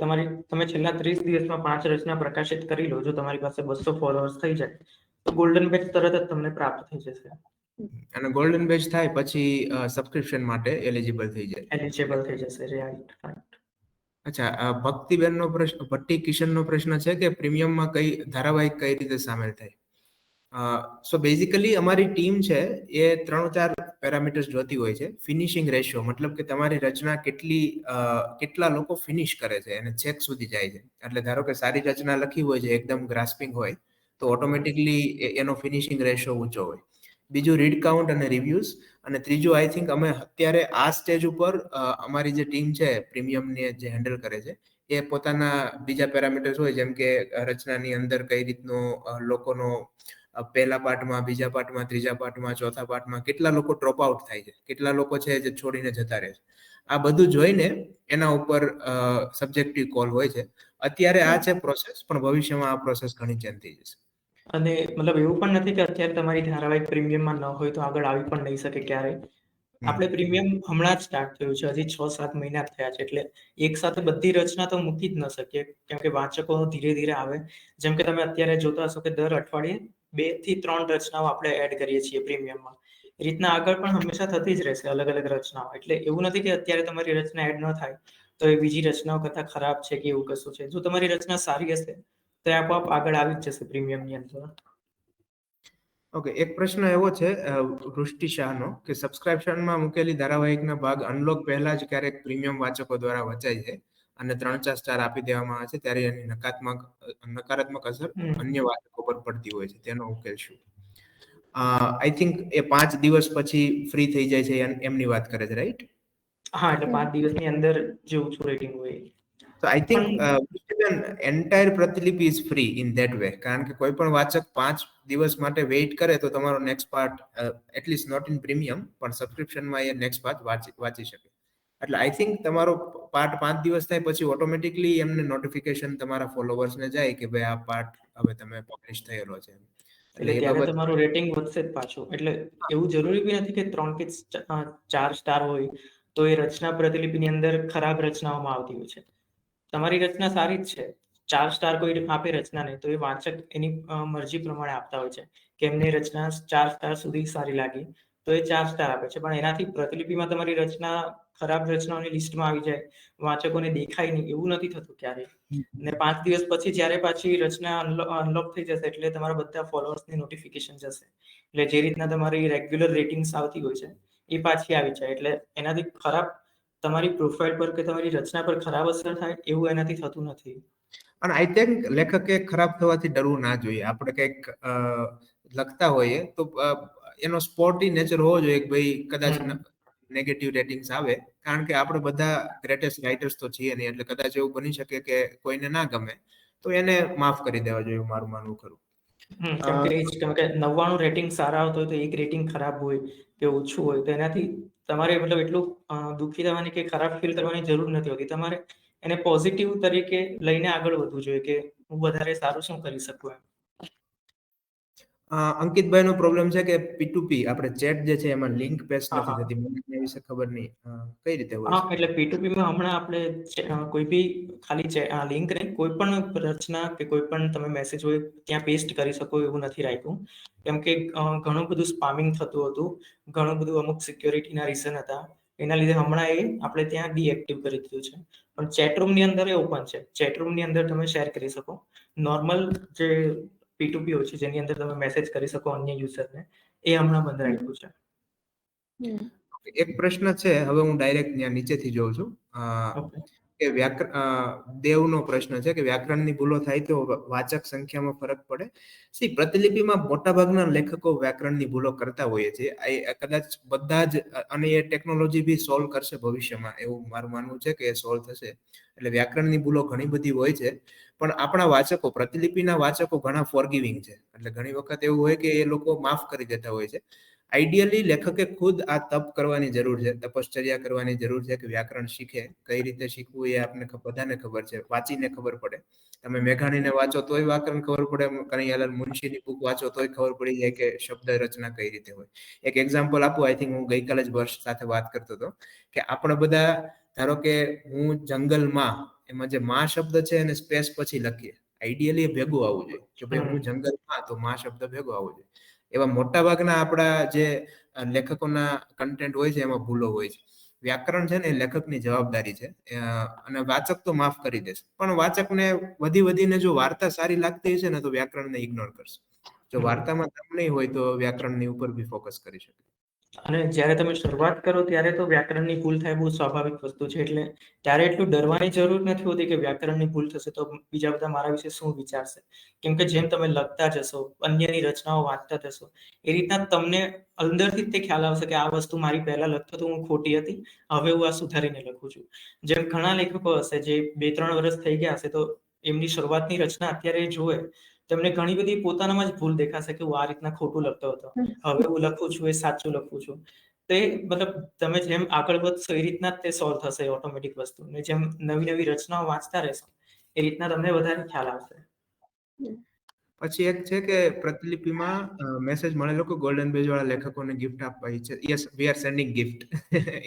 તમે છેલ્લા 30 દિવસમાં 5 રચના પ્રકાશિત કરી લો, જો તમારી પાસે 200 ફોલોઅર્સ થઈ જાય તો ગોલ્ડન બેજ તરત જ તમને પ્રાપ્ત થઈ જશે, અને ગોલ્ડન બેજ થાય પછી સબસ્ક્રિપ્શન માટે એલિજિબલ થઈ જાય. એલિજિબલ થઈ જશે. રાઈટ. અચ્છા, ભક્તિબેનનો પ્રશ્ન, ભટ્ટી કિશનનો પ્રશ્ન છે કે પ્રીમિયમમાં કઈ ધારાવાહિક કઈ રીતે સામેલ થાય? સો બેઝિકલી અમારી ટીમ છે એ 3-4 પેરામીટર્સ જોતી હોય છે. ફિનિશિંગ રેશિયો, મતલબ કે તમારી રચના કેટલા લોકો ફિનિશ કરે છે અને ચેક સુધી જાય છે. એટલે ધારો કે સારી રચના લખી હોય છે, એકદમ ગ્રાસ્પિંગ હોય, તો ઓટોમેટિકલી એનો ફિનિશિંગ રેશિયો ઊંચો હોય. બીજું રીડ કાઉન્ટ અને રિવ્યુઝ. અને ત્રીજું, આઈ થિંક અમે અત્યારે આ સ્ટેજ ઉપર અમારી જે ટીમ છે પ્રીમિયમની જે હેન્ડલ કરે છે, એ પોતાના બીજા પેરામીટર્સ હોય, જેમ કે રચનાની અંદર કઈ રીતનો લોકોનો પહેલા પાર્ટમાં, બીજા પાર્ટમાં, ત્રીજા પાર્ટમાં, ચોથા પાર્ટમાં કેટલા લોકો ડ્રોપ આઉટ થાય છે, કેટલા લોકો છે જે છોડીને જતા રહે છે. આ બધું જોઈને એના ઉપર સબ્જેક્ટિવ કોલ હોય છે. અત્યારે આ છે પ્રોસેસ, પણ ભવિષ્યમાં આ પ્રોસેસ ઘણી ચેન્જ થઈ જશે. અને મતલબ એવું પણ નથી કે અત્યારે તમારી ધારાવાહિક પ્રીમિયમમાં ન હોય તો આગળ આવી પણ નહીં શકે ક્યારેય. આપણે પ્રીમિયમ હમણાં જ સ્ટાર્ટ થયું છે, હજી 6-7 મહિના થયા છે, એટલે એક સાથે બધી રચના તો મૂકી જ ન શકીએ, કેમ કે વાચકો ધીરે ધીરે આવે. જેમ કે તમે અત્યારે જોતા હશો કે દર અઠવાડિયે 2 થી 3 રચનાઓ આપણે એડ કરીએ છીએ પ્રીમિયમમાં. એ રીતના આગળ પણ હંમેશા થતી જ રહેશે અલગ અલગ રચનાઓ. એટલે એવું નથી કે અત્યારે તમારી રચના એડ ન થાય તો એ બીજી રચનાઓ કરતા ખરાબ છે કે એવું કશું છે. જો તમારી રચના સારી હશે તો એ આપોઆપ આગળ આવી જ જશે પ્રીમિયમની અંદર. ઓકે, એક પ્રશ્ન એવો છે વૃષ્ટિ શાહનો કે સબસ્ક્રિપ્શનમાં મૂકેલી ધારાવાહિકના ભાગ અનલોક પહેલા જ ક્યારેક પ્રીમિયમ વાચકો દ્વારા વચાય છે અને 3-4 સ્ટાર આપી દેવામાં આવે છે, ત્યારે એની નકારાત્મક અસર અન્ય વાચકો પર પડતી હોય છે. તેનો ઉકેલ શું? આઈ થિંક એ 5 દિવસ પછી ફ્રી થઈ જાય છે, એમની વાત કરે છે, રાઈટ? હા, એટલે 5 દિવસની અંદર જે ઓછું રેટિંગ હોય. So I think પણ entire પ્રતિલિપિ is free in that way, કારણ કે કોઈ પણ વાચક 5 દિવસ માટે વેઇટ કરે તો તમારો next part at least not in premium પણ સબસ્ક્રિપ્શનમાં એ નેક્સ્ટ પાર્ટ વાંચી શકે. એટલે આઈ થિંક તમારો પાર્ટ 5 દિવસ થાય પછી ઓટોમેટિકલી એમને નોટિફિકેશન તમારા ફોલોવર્સને જાય કે ભાઈ આ પાર્ટ હવે તમે પબ્લિશ થયેલો છે. એટલે એ ત્યારે બાબત તમારું રેટિંગ વધશે જ પાછું. એટલે એવું જરૂરી બી નથી કે 3 કે 4 સ્ટાર હોય તો એ રચના પ્રતિલિપિની અંદર ખરાબ રચનાઓમાં આવતી હોય છે. તમારી રચના સારી જ છે, 4 સ્ટાર કોઈ આપે રચનાને તો એ વાચક એની મરજી પ્રમાણે આપતા હોય છે કે એમને રચના 4 સ્ટાર સુધી સારી લાગી તો એ 4 સ્ટાર આપે છે. પણ એનાથી પ્રતિલિપિમાં તમારી રચના ખરાબ રચનાઓની લિસ્ટમાં આવી જાય, વાચકોને દેખાય નહીં, એવું નથી થતું ક્યારેય. અને 5 દિવસ પછી જ્યારે પાછી રચના અનલોક થઈ જશે એટલે તમારા બધા ફોલોઅર્સની નોટિફિકેશન જશે. એટલે જે રીતના તમારી રેગ્યુલર રેટિંગ્સ આવતી હોય છે એ પાછી આવી જાય. એટલે એનાથી ખરાબ તમારી પ્રોફાઇલ પર કે તમારી રચના પર ખરાબ અસર થાય એવું એનાથી થતું નથી. અને આઈ થિંક લેખકે ખરાબ થવાથી ડરવું ના જોઈએ. આપણે કંઈક લખતા હોઈએ તો એનો સ્પોર્ટી નેચર હોવો જોઈએ કે ભાઈ કદાચ નેગેટિવ રેટિંગ્સ આવે, કારણ કે આપણે બધા ગ્રેટેસ્ટ રાઇટર્સ તો છીએ નહીં. એટલે કદાચ એવું બની શકે કે કોઈને ના ગમે તો એને માફ કરી દેવા જોઈએ, મારું માનવું ખરું. કેમ કે 99 રેટિંગ સારા આવતો હોય તો એક રેટિંગ ખરાબ હોય કે ઓછું હોય તો એનાથી તમારે મતલબ એટલું દુઃખી થવાની કે ખરાબ ફીલ કરવાની જરૂર નથી હોતી. તમારે એને પોઝિટિવ તરીકે લઈને આગળ વધવું જોઈએ કે હું વધારે સારું શું કરી શકું એમ. અંકિતભાઈ નો પ્રોબ્લેમ છે કે P2P આપણે ચેટ જે છે એમાં લિંક પેસ્ટ હા, નથી હા. થતી. મને એ વિશે ખબર નહીં કઈ રીતે હોય હા, છે. એટલે P2Pમાં હમણાં આપણે કોઈ બી ખાલી લિંક નહીં, કોઈ પણ રચના કે કોઈ પણ તમે મેસેજ હોય ત્યાં પેસ્ટ કરી શકો એવું નથી રાખ્યું. કેમ કે ઘણું બધું સ્પામિંગ થતું હતું, ઘણું બધું અમુક સિક્યોરિટીના રીઝન હતા. એના લીધે હમણાં એ આપણે ત્યાં ડીએક્ટિવ કરી દીધું છે. પણ ચેટરૂમની અંદર એ ઓપન છે. ચેટરૂમની અંદર તમે શેર કરી શકો. નોર્મલ જે P2P હોય છે જેની અંદર તમે મેસેજ કરી શકો અન્ય યુઝરને, એ હમણાં બંધ રાખ્યું છે. એક પ્રશ્ન છે, હવે હું ડાયરેક્ટ ત્યાં નીચેથી જોઉં છું ઓકે. કે દેવનો પ્રશ્ન છે કે વ્યાકરણની ભૂલો થાય તો વાચક સંખ્યામાં ફરક પડે? પ્રતિલિપિમાં મોટાભાગના લેખકો વ્યાકરણની ભૂલો કરતા હોઈએ છે. કદાચ બધા જ, અને એ ટેકનોલોજી બી સોલ્વ કરશે ભવિષ્યમાં, એવું મારું માનવું છે કે એ સોલ્વ થશે. એટલે વ્યાકરણની ભૂલો ઘણી બધી હોય છે, પણ આપણા વાચકો, પ્રતિલિપિના વાચકો ઘણા ફોરગિવિંગ છે. એટલે ઘણી વખત એવું હોય કે એ લોકો માફ કરી દેતા હોય છે. આઈડિયલી લેખકે ખુદ આ તપ કરવાની જરૂર છે, તપશ્ચર્યા કરવાની જરૂર છે કે વ્યાકરણ શીખે. કઈ રીતે શીખવું એ આપણે બધાને ખબર છે, વાંચીને ખબર પડે. તમે મેઘાણીને વાંચો તોય વ્યાકરણ ખબર પડે, કનૈયાલાલ મુનશીની બુક વાંચો તોય ખબર પડી જાય કે શબ્દ રચના કઈ રીતે હોય. એક એક્ઝામ્પલ આપું, આઈ થિંક હું ગઈકાલે જ વર્ષ સાથે વાત કરતો હતો કે આપણે બધા ધારો કે હું જંગલમાં, એમાં જે માં શબ્દ છે એને સ્પેસ પછી લખીએ. આઈડિયલી ભેગું આવવું જોઈએ કે ભાઈ હું જંગલમાં, તો માં શબ્દ ભેગો આવવો જોઈએ. એવા મોટા ભાગના આપણા જે લેખકોના કન્ટેન્ટ હોય છે એમાં ભૂલો હોય છે. વ્યાકરણ છે ને એ લેખકની જવાબદારી છે, અને વાચક તો માફ કરી દેશે, પણ વાચકને વધીને જો વાર્તા સારી લાગતી હશે ને તો વ્યાકરણને ઇગ્નોર કરશે. જો વાર્તામાં દમ નહીં હોય તો વ્યાકરણની ઉપર બી ફોકસ કરી શકે. અને જ્યારે તમે શરૂઆત કરો ત્યારે તો વ્યાકરણની ભૂલ થાય બહુ સ્વાભાવિક વસ્તુ છે. એટલે ત્યારે એટલું ડરવાની જરૂર નથી હોતી કે વ્યાકરણની ભૂલ થશે તો બીજા બધા મારા વિશે શું વિચારશે. કેમ કે જેમ તમે લખતા જશો, અન્યની રચનાઓ વાંચતા જશો, એ રીતના તમને અંદરથી જ તે ખ્યાલ આવશે કે આ વસ્તુ મારી પહેલા લખતો તો હું ખોટી હતી, હવે હું આ સુધારીને લખું છું. જેમ ઘણા લેખકો હશે જે 2-3 વર્ષ થઈ ગયા હશે, તો એમની શરૂઆતની રચના અત્યારે જોવે, તેમને ઘણી બધી પોતાનામાં જ ભૂલ દેખાશે કે હું આ રીતના ખોટું લખતો હતો, હવે હું લખું છું એ સાચું લખું છું. તે મતલબ તમે જેમ આગળ વધશો એ રીતના જ તે સોલ્વ થશે ઓટોમેટિક વસ્તુ. ને જેમ નવી રચનાઓ વાંચતા રહેશો એ રીતના તમને વધારે ખ્યાલ આવશે. પછી એક છે કે પ્રતિલિપિમાં મેસેજ મળેલો કે ગોલ્ડન બેજ વાળા લેખકોને ગિફ્ટ આપવાની છે. Yes, we are sending gift.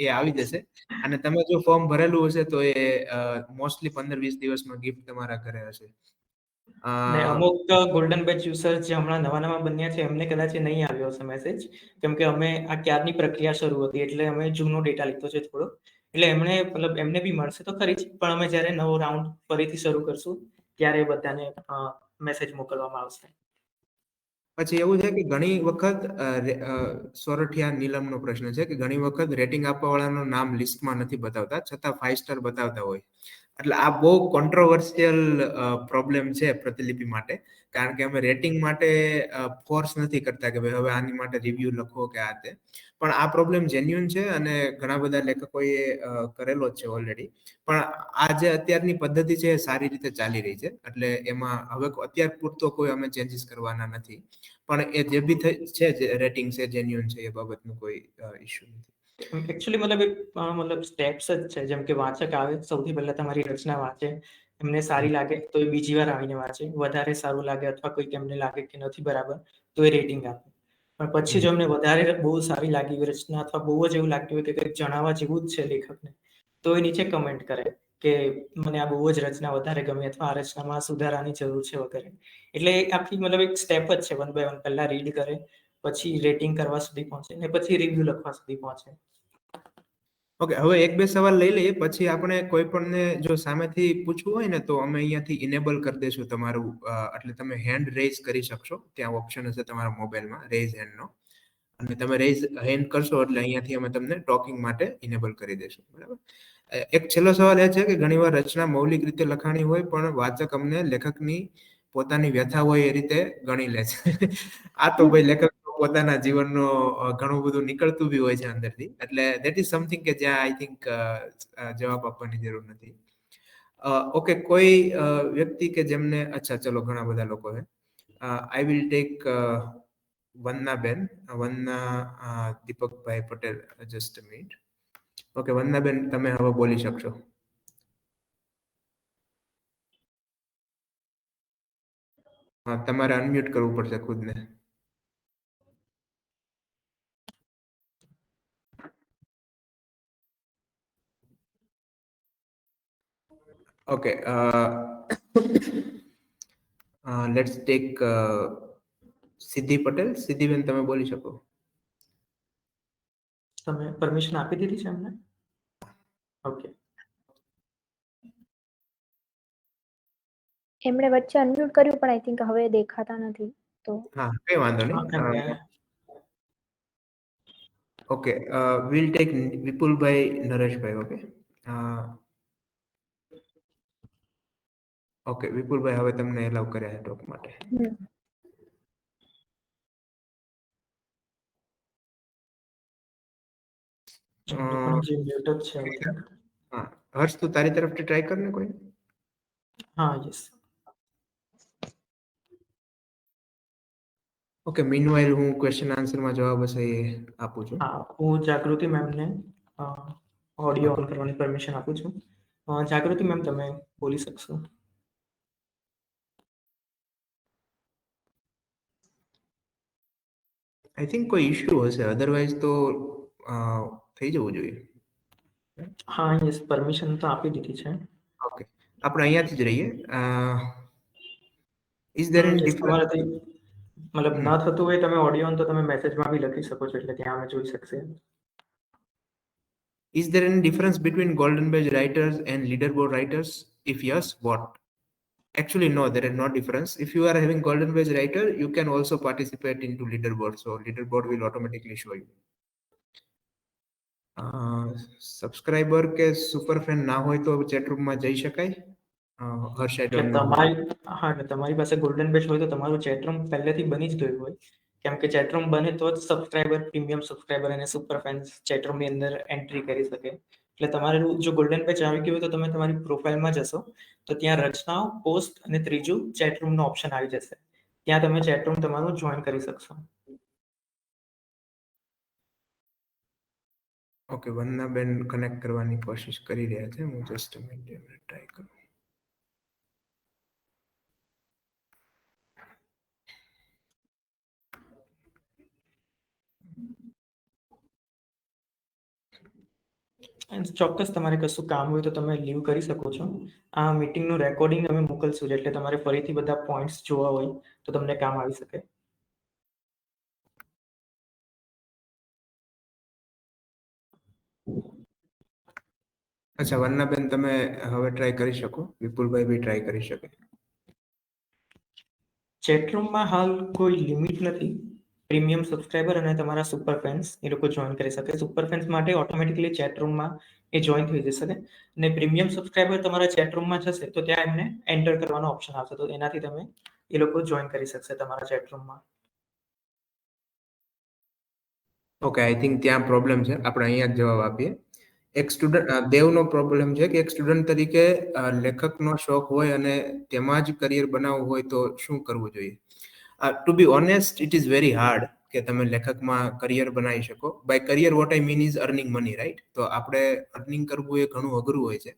એ આવી જશે. અને તમે જો ફોર્મ ભરેલું હશે તો એ મોસ્ટલી 15-20 દિવસમાં ગિફ્ટ તમારા ઘરે હશે. ને અમુક ગોલ્ડન બેચ યુઝર જે હમણાં નવા બન્યા છે એમને કદાચ નહીં આવ્યો હશે મેસેજ, કેમ કે અમે આ ક્યારની પ્રક્રિયા શરૂ હતી એટલે અમે જૂનો ડેટા લીધો છે થોડો, એટલે એમને બી મળશે તો ખરી જ, પણ અમે જ્યારે નવો રાઉન્ડ ફરીથી શરૂ કરશું ત્યારે બધાને મેસેજ મોકલવામાં આવશે. પછી એવું છે કે ઘણી વખત સોરઠિયા નીલમનો પ્રશ્ન છે કે ઘણી વખત રેટિંગ આપવા વાળાનું નામ લિસ્ટમાં નથી બતાવતા છતાં 5 સ્ટાર બતાવતા હોય. એટલે આ બહુ કોન્ટ્રોવર્સિયલ પ્રોબ્લેમ છે પ્રતિલિપિ માટે, કારણ કે અમે રેટિંગ માટે ફોર્સ નથી કરતા કે ભાઈ હવે આની માટે રિવ્યુ લખો કે આ તે, પણ આ પ્રોબ્લેમ જેન્યુન છે અને ઘણા બધા લેખકોએ કરેલો જ છે ઓલરેડી. પણ આ જે અત્યારની પદ્ધતિ છે એ સારી રીતે ચાલી રહી છે, એટલે એમાં હવે અત્યાર પૂરતો કોઈ અમે ચેન્જીસ કરવાના નથી. પણ એ જે બી છે રેટિંગ છે જેન્યુન છે, એ બાબતનું કોઈ ઇશ્યુ નથી. એકચ્યુઅલી મતલબ સ્ટેપ્સ જ છે. જેમ કે વાંચક આવે, સૌથી પહેલા તમારી રચના વાંચે, એમને સારી લાગે તો એ બીજી વાર આવીને વાંચે, વધારે સારું લાગે અથવા કોઈક એમને લાગે કે નથી બરાબર તો એ રેટિંગ આપે. પણ પછી જો એમને વધારે બહુ સારી લાગી હોય રચના અથવા બહુ જ એવું લાગતું હોય કે કંઈક જણાવવા જેવું જ છે લેખકને, તો એ નીચે કમેન્ટ કરે કે મને આ બહુ જ રચના વધારે ગમી અથવા આ રચનામાં સુધારાની જરૂર છે વગેરે. એટલે આખી એક સ્ટેપ જ છે, 1 by 1. પહેલા રીડ કરે, પછી રેટિંગ કરવા સુધી પહોંચે, ને પછી રિવ્યુ લખવા સુધી પહોંચે. ઓકે, હવે 1-2 સવાલ લઈ લઈએ, પછી આપણે કોઈ પણને જો સામેથી પૂછવું હોય ને તો અમે અહીંયાથી ઇનેબલ કરી દઈશું તમારું, એટલે તમે હેન્ડ રેઝ કરી શકશો. ત્યાં ઓપ્શન હશે તમારા મોબાઈલમાં રેઝ હેન્ડનો, અને તમે રેઝ હેન્ડ કરશો એટલે અહીંયાથી અમે તમને ટોકિંગ માટે ઇનેબલ કરી દઈશું. બરાબર. એક છેલ્લો સવાલ એ છે કે ઘણીવાર રચના મૌલિક રીતે લખાણી હોય પણ વાચક અમને લેખકની પોતાની વ્યથા હોય એ રીતે ગણી લે છે. આ તો ભાઈ લેખક પોતાના જીવનનો ઘણું બધું નીકળતું બી હોય છે અંદરથી, એટલે ધેટ ઇઝ સમથિંગ કે જ્યાં આઈ થિંક જવાબ આપવાની જરૂર નથી. ઓકે, કોઈ વ્યક્તિ કે જેમને, અચ્છા ચલો, ઘણા બધા લોકો છે. I will take Vandanaben, Deepakbhai Patel, just a minute. Okay Vandanaben, તમે હવે બોલી શકશો. તમારે અનમ્યુટ કરવું પડશે ખુદને. ઓકે, લેટ્સ ટેક સિદ્ધિ પટેલ. સિદ્ધિબેન, તમે બોલી શકો. તમે પરમિશન આપી દીધી છે એમને? ઓકે. એમણે વચ્ચે અનમ્યુટ કર્યું પણ આઈ થિંક હવે દેખાતા નથી તો. હા, કઈ વાંધો નહીં. Okay, will take Vipulbhai Nareshbhai. Okay, okay Vipulbhai, હવે તમને એલાવ કર્યા છે ટોક માટે. જે મ્યુટ જ છે આઈ થિંક. હા, હર્ષ, તું તારી તરફથી ટ્રાય કર ને કોઈ. હા, યસ. ઓકે, મીનવાઇલ હું ક્વેશ્ચન આન્સરમાં જવાબ હશે એ આપું છું. હા, હું જાગૃતિ મેમને ઓડિયો ઓન કરવાની પરમિશન આપું છું. જાગૃતિ મેમ, તમે બોલી શકશો. આઈ થિંક કોઈ ઇશ્યુ હશે, અધરવાઇઝ તો થઈ જવું જોઈએ. હા, યસ, પરમિશન તો આપી દીધી છે. ઓકે, આપણે અહીંયાથી જ રહીએ. Is there any difference? તમારાથી મતલબ ના થતું હોય તમે ઓડિયો તો તમે મેસેજમાં બી લખી શકો છો, એટલે ત્યાં અમે જોઈ શકશે. Is there any difference between golden badge writers and leaderboard writers? If yes, what? Actually, no, there is no difference. If you are having golden badge writer, you can also participate into leaderboard. So leaderboard will automatically show you. Subscriber કે સુપર ફેન ના હોય તો ચેટ રૂમમાં જઈ શકાય? હર્ષ, I એટલે don't know. તમારી પાસે ગોલ્ડન બેચ હોય તો તમારું ચેટ રૂમ પહેલેથી બની જ ગયું હોય, કેમ કે ચેટ રૂમ બને તો જ સબસ્ક્રાઇબર, પ્રીમિયમ સબસ્ક્રાઇબર અને સુપર ફેન્સ ચેટ રૂમની અંદર એન્ટ્રી કરી શકે. એટલે તમારું જો ગોલ્ડન બેચ આવી ગયું હોય તો તમે તમારી પ્રોફાઇલમાં જશો તો ત્યાં રચનાઓ, પોસ્ટ અને ત્રીજું ચેટ રૂમનો ઓપ્શન આવી જશે. ત્યાં તમે ચેટ રૂમ તમારું જોઈન કરી શકશો. ઓકે, વંદનાબેન કનેક્ટ કરવાની કોશિશ કરી રહ્યા છે. હું જસ્ટ ટ્રાય કરું. ચોક્કસ તમારે કશું કામ હોય તો તમે લીવ કરી શકો છો. આ મીટિંગનું રેકોર્ડિંગ અમે મોકલશું, એટલે તમારે ફરીથી બધા પોઈન્ટ્સ જોવા હોય તો તમને કામ આવી શકે. અચ્છા, વંદનાબેન તમે હવે ટ્રાય કરી શકો. વિપુલભાઈ બી ટ્રાય કરી શકે. ચેટ રૂમમાં હાલ કોઈ લિમિટ નથી. પ્રીમિયમ સબસ્ક્રાઇબર અને તમારા સુપર ફેન્સ એ લોકો જોઈન કરી શકે. સુપર ફેન્સ માટે ઓટોમેટિકલી ચેટ રૂમમાં એ જોઈન થઈ જશે. અને પ્રીમિયમ સબસ્ક્રાઇબર તમારા ચેટ રૂમમાં જશે તો ત્યાં એમને એન્ટર કરવાનો ઓપ્શન આવશે, તો એનાથી તમે એ લોકો જોઈન કરી શકશે તમારા ચેટ રૂમમાં. ઓકે, આઈ થિંક ત્યાં પ્રોબ્લેમ છે. આપણે અહીંયા જ જવાબ આપીએ. એક સ્ટુડન્ટ, દેવનો પ્રોબ્લેમ છે કે એક સ્ટુડન્ટ તરીકે લેખકનો શોખ હોય અને તેમાં જ કરિયર બનાવવું હોય તો શું કરવું જોઈએ? To be honest, it is very hard કે તમે લેખકમાં કરિયર બનાવી શકો. By career what I mean is earning money, right? તો આપણે અર્નિંગ કરવું એ ઘણું અઘરું હોય છે.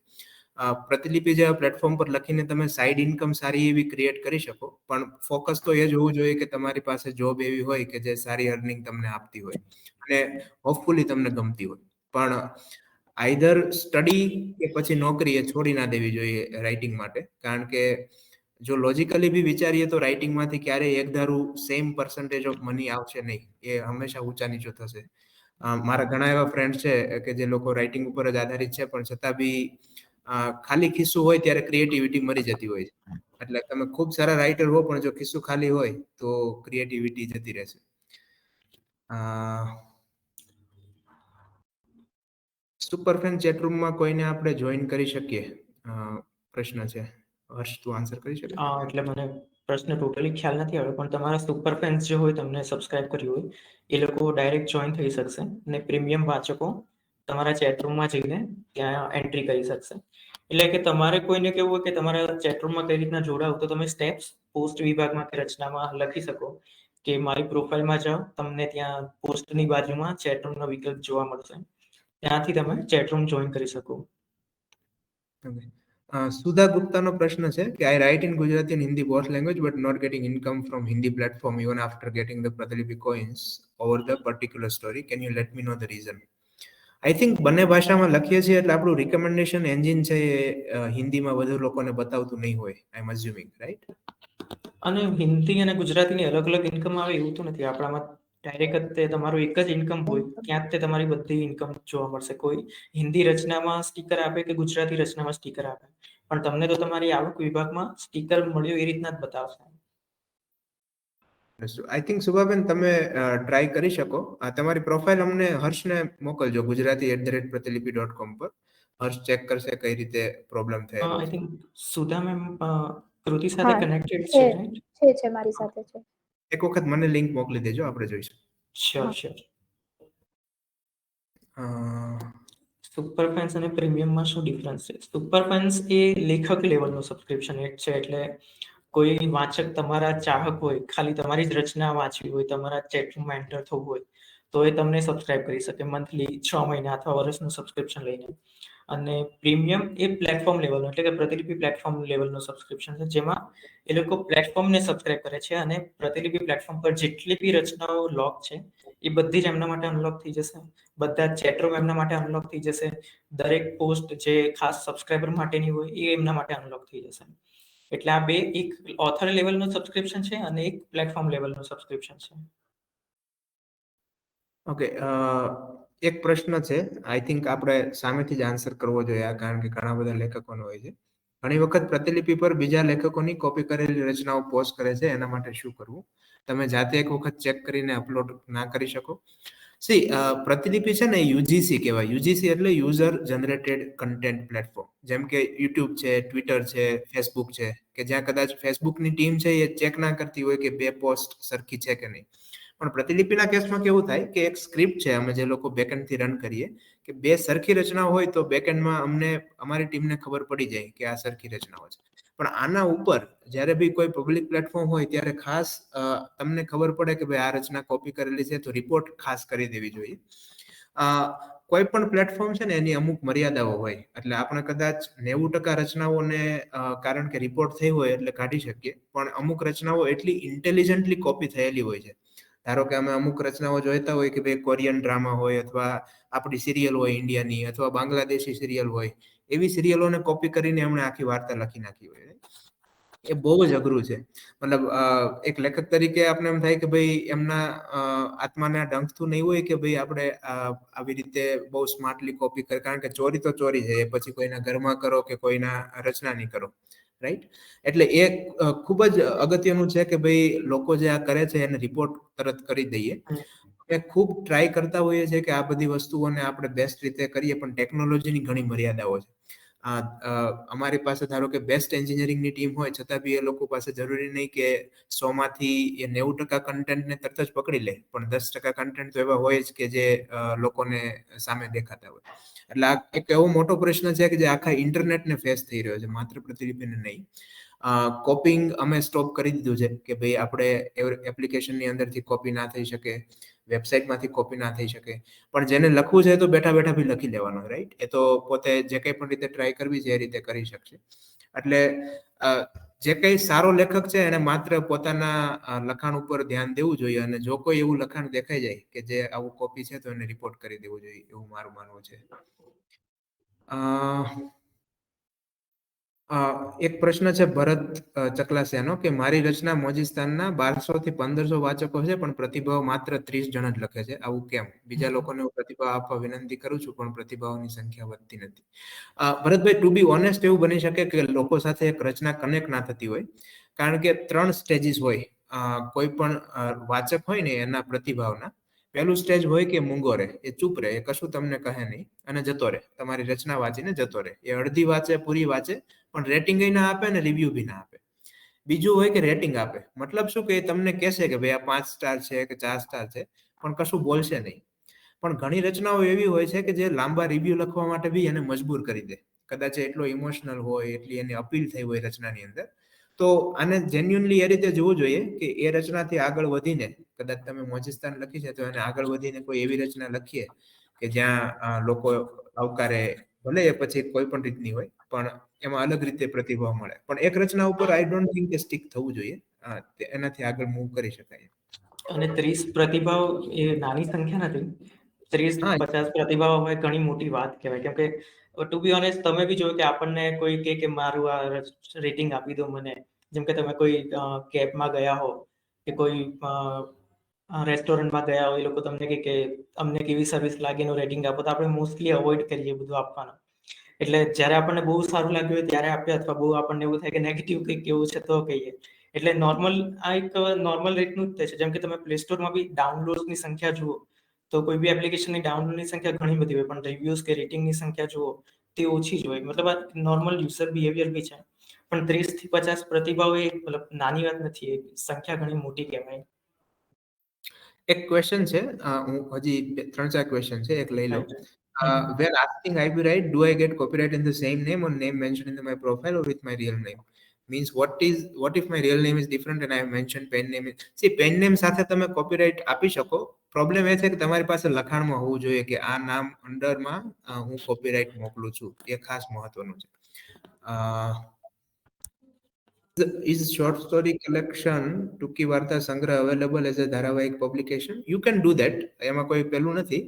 પ્રતિલિપિ જેવા પ્લેટફોર્મ પર લખીને તમે સાઈડ ઇન્કમ સારી એવી ક્રિએટ કરી શકો, પણ ફોકસ તો એ જ હોવું જોઈએ કે તમારી પાસે જોબ એવી હોય કે જે સારી અર્નિંગ તમને આપતી હોય અને હોપફુલી તમને ગમતી હોય. પણ આઈધર સ્ટડી કે પછી નોકરી એ છોડી ના દેવી જોઈએ રાઇટિંગ માટે, કારણ કે જો લોજિકલી બી વિચારીએ તો રાઇટિંગમાંથી ક્યારેય એક ધારું સેમ પર્સન્ટેજ ઓફ મની આવશે નહીં, એ હંમેશા ઊંચા નીચું થશે. મારા ઘણા એવા ફ્રેન્ડ છે કે જે લોકો રાઇટિંગ ઉપર જ આધારિત છે, પણ છતાં બી ખાલી ખિસ્સું હોય ત્યારે ક્રિએટિવિટી મરી જતી હોય છે. એટલે તમે ખૂબ સારા રાઇટર હો પણ જો ખિસ્સું ખાલી હોય તો ક્રિએટિવિટી જતી રહેશે. સુપરફેન ચેટ રૂમમાં કોઈને આપણે જોઈન કરી શકીએ? પ્રશ્ન છે. હર્ષ, તું આન્સર કરી શકે? એટલે મને પ્રશ્ન ટોટલી ખ્યાલ નથી આવ્યો, પણ તમારા સુપર ફેન્સ જે હોય, તમને સબસ્ક્રાઇબ કર્યું હોય, એ લોકો ડાયરેક્ટ જોઈન થઈ શકશે અને પ્રીમિયમ વાચકો તમારા ચેટ રૂમમાં જઈને ત્યાં એન્ટ્રી કરી શકશે. એટલે કે તમારે કોઈને કેવું હોય કે તમારા ચેટ રૂમમાં કઈ રીતના જોડાવ, તો તમે સ્ટેપ્સ પોસ્ટ વિભાગમાં કે રચનામાં લખી શકો કે મારી પ્રોફાઇલમાં જાઓ, તમને ત્યાં પોસ્ટની બાજુમાં ચેટ રૂમનો વિકલ્પ જોવા મળશે, ત્યાંથી તમે ચેટ રૂમ જોઈન કરી શકો. સુધા ગુપ્તાનો પ્રશ્ન છે કે I write in Gujarati and Hindi both language but not getting income from Hindi platform even after getting the Pratilipi coins over the particular story. Can you let me know the reason? I think બંને ભાષામાં લખીએ છીએ એટલે આપણું રિકમેન્ડેશન એન્જિન છે એ હિન્દીમાં વધુ લોકોને બતાવતું નહીં હોય, આઈ એમ અઝ્યુમિંગ, રાઈટ? અને હિન્દી અને ગુજરાતીની અલગ અલગ ઇન્કમ આવે એવું તો નથી. આપણામાં ડાયરેક્ટ જ તમારું એક જ ઇન્કમ હોય, ત્યાં જ તમારી બધી ઇન્કમ જોવા મળશે. કોઈ હિન્દી રચનામાં સ્ટીકર આપે કે ગુજરાતી રચનામાં સ્ટીકર આપે, પણ તમને તો તમારી આવક વિભાગમાં સ્ટીકર મળ્યું એ રીતના જ બતાવશે. આઈ થિંક શુભાબેન તમે ટ્રાય કરી શકો. તમારી પ્રોફાઇલ અમને હર્ષને મોકલજો gujarati@પ્રતિલિપિ.com પર. હર્ષ ચેક કરશે કઈ રીતે પ્રોબ્લેમ થયેલો આઈ છે. થિંક સુધા મેમ કૃતિ સાથે કનેક્ટેડ છે, છે, રાઈટ? છે મારી સાથે છે. એક વખત મને લિંક મોકલી દેજો, આપણે જોઈશું. શ્યોર. સુપર ફેન્સ અને પ્રીમિયમમાં શું ડિફરન્સ છે? સુપર ફેન્સ એ લેખક લેવલનું સબસ્ક્રિપ્શન છે, એટલે કોઈ વાચક તમારા ચાહક હોય, ખાલી તમારી જ રચના વાંચવી હોય, તમારા ચેટરૂમમાં એન્ટર થવું હોય, તો એ તમને સબસ્ક્રાઇબ કરી શકે મંથલી 6 મહિના અથવા વર્ષનું સબસ્ક્રિપ્શન લઈને. અને પ્રીમિયમ એ પ્લેટફોર્મ લેવલનું, એટલે કે પ્રતિલિપિ પ્લેટફોર્મ લેવલનું સબસ્ક્રિપ્શન છે, જેમાં એ લોકો પ્લેટફોર્મને સબસ્ક્રાઇબ કરે છે અને પ્રતિલિપિ પ્લેટફોર્મ પર જેટલી બી રચનાઓ લોક છે એ બધી જ એમના માટે અનલોક થઈ જશે. બધા ચેટરૂમ એમના માટે અનલોક થઈ જશે. દરેક પોસ્ટ જે ખાસ સબસ્ક્રાઇબર માટેની હોય એ એમના માટે અનલોક થઈ જશે. એટલે આ બે, એક ઓથર લેવલનું સબસ્ક્રિપ્શન છે અને એક પ્લેટફોર્મ લેવલનું સબસ્ક્રિપ્શન છે. ઓકે, એક પ્રશ્ન છે, આઈ થિંક આપણે સામેથી જ આન્સર કરવો જોઈએ આ, કારણ કે ઘણા બધા લેખકોનો હોય છે. ઘણી વખત પ્રતિલિપિ પર બીજા લેખકોની કોપી કરેલી રચનાઓ પોસ્ટ કરે છે, એના માટે શું કરવું? તમે જાતે એક વખત ચેક કરીને અપલોડ ના કરી શકો? સી, પ્રતિલિપિ છે ને યુજીસી કહેવાય. યુજીસી એટલે યુઝર જનરેટેડ કન્ટેન્ટ પ્લેટફોર્મ. જેમ કે યુટ્યુબ છે, ટ્વિટર છે, ફેસબુક છે, કે જ્યાં કદાચ ફેસબુકની ટીમ છે એ ચેક ના કરતી હોય કે 2 પોસ્ટ સરખી છે કે નહીં. પણ પ્રતિલિપિના કેસમાં કેવું થાય કે એક સ્ક્રિપ્ટ છે, અમે જે લોકો બેકએન્ડ થી રન કરીએ, કે 2 સરખી રચનાઓ હોય તો બેકએન્ડમાં અમને, અમારી ટીમને ખબર પડી જાય કે આ સરખી રચનાઓ છે. પણ આના ઉપર જ્યારે બી કોઈ પબ્લિક પ્લેટફોર્મ હોય ત્યારે ખાસ તમને ખબર પડે કે ભાઈ આ રચના કોપી કરેલી છે, તો રિપોર્ટ ખાસ કરી દેવી જોઈએ. કોઈ પણ પ્લેટફોર્મ છે ને એની અમુક મર્યાદાઓ હોય, એટલે આપણે કદાચ 90% રચનાઓને કારણ કે રિપોર્ટ થઈ હોય એટલે કાઢી શકીએ, પણ અમુક રચનાઓ એટલી ઇન્ટેલિજન્ટલી કોપી થયેલી હોય છે. ધારો કે અમે અમુક રચનાઓ જોઈતા હોય કે ભાઈ કોરિયન ડ્રામા હોય, અથવા આપણી સિરિયલ હોય ઇન્ડિયાની, અથવા બાંગ્લાદેશી સિરિયલ હોય, એવી સિરિયલોને કોપી કરીને એમણે આખી વાર્તા લખી નાખી હોય. એ બહુ જ અઘરું છે. મતલબ એક લેખક તરીકે આપણે એમ થાય કે ભાઈ એમના આત્માને ડંખતું નહીં હોય કે ભાઈ આપણે આવી રીતે બહુ સ્માર્ટલી કોપી કરે, કારણ કે ચોરી તો ચોરી છે, એ પછી કોઈના ઘરમાં કરો કે કોઈના રચના નહીં કરો, રાઈટ? એટલે એ ખૂબ જ અગત્યનું છે કે ભાઈ લોકો જે આ કરે છે એને રિપોર્ટ તરત કરી દઈએ. અમે ખૂબ ટ્રાય કરતા હોઈએ છીએ કે આ બધી વસ્તુઓને આપણે બેસ્ટ રીતે કરીએ, પણ ટેકનોલોજીની ઘણી મર્યાદાઓ છે. અમારી પાસે ધારો કે બેસ્ટ એન્જિનિયરિંગની ટીમ હોય, છતાં બી એ લોકો પાસે જરૂરી નહીં કે 100 માંથી એ 90% કન્ટેન્ટને તરત જ પકડી લે, પણ 10% કન્ટેન્ટ તો એવા હોય જ કે જે લોકોને સામે દેખાતા હોય. એટલે આ એક એવો મોટો પ્રશ્ન છે કે જે આખા ઇન્ટરનેટને ફેસ થઈ રહ્યો છે, માત્ર પ્રતિલિપિને નહીં. કોપિંગ અમે સ્ટોપ કરી દીધું છે કે ભાઈ આપણે એપ્લિકેશનની અંદરથી કોપી ના થઈ શકે, વેબસાઇટમાંથી કોપી ના થઈ શકે, પણ જેને લખવું છે તો બેઠા બેઠા બી લખી લેવાનું, રાઈટ? એ તો પોતે જે કંઈ પણ રીતે ટ્રાય કરવી છે એ રીતે કરી શકશે. એટલે જે કંઈ સારો લેખક છે એને માત્ર પોતાના લખાણ ઉપર ધ્યાન દેવું જોઈએ, અને જો કોઈ એવું લખાણ દેખાઈ જાય કે જે આવું કોપી છે તો એને રિપોર્ટ કરી દેવું જોઈએ, એવું મારું માનવું છે. એક પ્રશ્ન છે ભરત ચકલાસિયાનો, કે મારી રચના મોજીસ્તાનના 1200 થી 1500 વાચકો છે, પણ પ્રતિભાવ માત્ર 30 જણ જ લખે છે, આવું કેમ? બીજા લોકોને હું પ્રતિભાવ આપવા વિનંતી કરું છું, પણ પ્રતિભાવોની સંખ્યા વધતી નથી. ભરતભાઈ, ટુ બી ઓનેસ્ટ, એવું બની શકે કે લોકો સાથે એક રચના કનેક્ટ ના થતી હોય, કારણ કે 3 સ્ટેજીસ હોય કોઈ પણ વાચક હોય ને એના પ્રતિભાવના. પહેલું સ્ટેજ હોય કે મૂંગો રહે, એ ચૂપ રહે, એ કશું તમને કહે નહીં અને જતો રહે, તમારી રચના વાંચીને જતો રહે. એ અડધી વાંચે, પૂરી વાંચે, પણ રેટિંગ ના આપે ને રિવ્યુ બી ના આપે. બીજું હોય કે રેટિંગ આપે, મતલબ શું કે તમને કહેશે કે ભાઈ આ 5 સ્ટાર છે કે 4 સ્ટાર છે, પણ કશું બોલશે નહીં. પણ ઘણી રચનાઓ એવી હોય છે કે જે લાંબા રિવ્યુ લખવા માટે બી એને મજબૂર કરી દે. કદાચ એટલો ઇમોશનલ હોય, એટલી એની અપીલ થઈ હોય રચનાની અંદર. તો આને જેન્યુઅનલી એ રીતે જોવું જોઈએ કે એ રચનાથી આગળ વધીને, કદાચ તમે મોજીસ્તાન લખી છે તો એને આગળ વધીને કોઈ એવી રચના લખીએ કે જ્યાં લોકો આવકારે, ભલે એ પછી કોઈ પણ રીતની હોય, પણ એમાં અલગ રીતે પ્રતિભાવ મળે. પણ એક રચના ઉપર આઈ ડોન્ટ થિંક કે સ્ટીક થવું જોઈએ, એનાથી આગળ મૂવ કરી શકાય. અને 30 પ્રતિભાવ એ નાની સંખ્યા નથી. 30-50 પ્રતિભાવ હોય ઘણી મોટી વાત કહેવાય. કેમ કે ટુ બી ઓનેસ્ટ, તમે બી જોયું કે આપણને કોઈ કે મારું આ રેટિંગ આપી દો મને. જેમ કે તમે કોઈ કેબમાં ગયા હો કે કોઈ રેસ્ટોરન્ટમાં ગયા હોય, એ લોકો તમને કે અમને કેવી સર્વિસ લાગી એનું રેટિંગ આપો, તો આપણે મોસ્ટલી અવોઇડ કરીએ બધું આપવાનું. એટલે જ્યારે આપણને બહુ સારું લાગ્યું હોય ત્યારે આપીએ, અથવા બહુ આપણને એવું થાય કે નેગેટિવ કંઈક કેવું છે તો કહીએ. એટલે નોર્મલ, આ એક નોર્મલ રેટનું જ છે. જેમ કે તમે પ્લે સ્ટોરમાં બી ડાઉનલોડ્સની સંખ્યા જુઓ, તો કોઈ બી એપ્લિકેશનની ડાઉનલોડની સંખ્યા ઘણી બધી હોય, પણ રિવ્યુઝ કે રેટિંગની સંખ્યા જુઓ તે ઓછી જ હોય. મતલબ આ નોર્મલ યુઝર બિહેવિયર બી છે. પણ 30 થી 50 પ્રતિભાવ એ મતલબ નાની વાત નથી, એ સંખ્યા ઘણી મોટી કહેવાય. એક ક્વેશ્ચન છે, હું હજી 3-4 ક્વેશ્ચન છે, એક લઈ લો. When asking IP right, do I get copyright in the same name or name mentioned in my profile or with my real name? means what if my real name is different and I have mentioned pen name see pen name સાથે તમે કોપીરાઇટ આપી શકો પ્રોબ્લેમ એ છે કે તમારી પાસે લખાણમાં હોવું જોઈએ કે આ નામ અંડરમાં હું કોપીરાઇટ મોકલું છું એ ખાસ મહત્વનું છે is short story collection ટૂંકી વાર્તા સંગ્રહ available as a ધારાવાહિક publication you can do that એમાં કોઈ પેલું નથી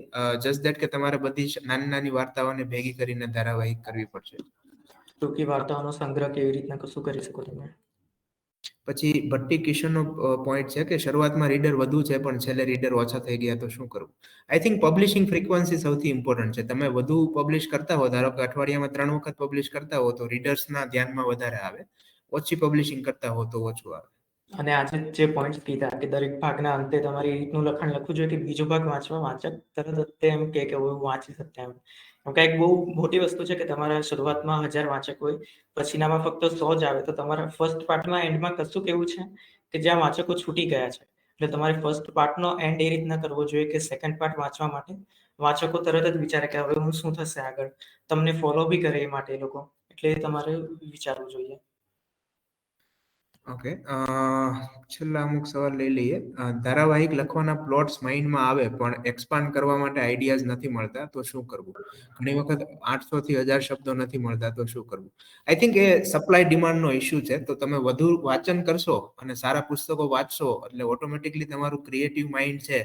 just that કે તમારે બધી નાની નાની વાર્તાઓને ભેગી કરીને ધારાવાહિક કરવી પડશે ટૂંકી વાર્તાઓનો સંગ્રહ કેવી રીતના કશું કરી શકો તમે પછી ભટ્ટી કિશનનો પોઈન્ટ છે કે શરૂઆતમાં રીડર વધુ છે પણ છેલ્લે રીડર ઓછા થઈ ગયા તો શું કરવું આઈ થિંક પબ્લિશિંગ ફ્રીક્વન્સી સૌથી ઇમ્પોર્ટન્ટ છે તમે વધુ પબ્લિશ કરતા હો ધારો કે અઠવાડિયામાં 3 વખત પબ્લિશ કરતા હો તો રીડર્સના ધ્યાનમાં વધારે આવે ઓછી પબ્લિશિંગ કરતા હો તો ઓછું આવે અને આજે જે પોઈન્ટ કીધા કે દરેક ભાગના અંતે તમારી એ રીતનું લખાણ લખવું જોઈએ કે બીજો ભાગ વાંચવા વાંચક તરત જ તે એમ કે હું વાંચી શકતા એમ કેમ કે એક બહુ મોટી વસ્તુ છે કે તમારા શરૂઆતમાં 1000 વાંચક હોય પછીનામાં ફક્ત 100 જ આવે તો તમારા ફર્સ્ટ પાર્ટમાં એન્ડમાં કશું કેવું છે કે જ્યાં વાંચકો છૂટી ગયા છે એટલે તમારે ફર્સ્ટ પાર્ટનો એન્ડ એ રીતના કરવો જોઈએ કે સેકન્ડ પાર્ટ વાંચવા માટે વાંચકો તરત જ વિચારે કે હવે હું શું થશે આગળ તમને ફોલો બી કરે એ માટે એ લોકો એટલે તમારે વિચારવું જોઈએ ઓકે છેલ્લા અમુક સવાલ લઈ લઈએ ધારાવાહિક લખવાના પ્લોટ્સ માઇન્ડમાં આવે પણ એક્સપાન્ડ કરવા માટે આઈડિયાઝ નથી મળતા તો શું કરવું ઘણી વખત 800 થી 1000 શબ્દો નથી મળતા તો શું કરવું આઈ થિંક એ સપ્લાય ડિમાન્ડનો ઇશ્યુ છે તો તમે વધુ વાંચન કરશો અને સારા પુસ્તકો વાંચશો એટલે ઓટોમેટિકલી તમારું ક્રિએટિવ માઇન્ડ છે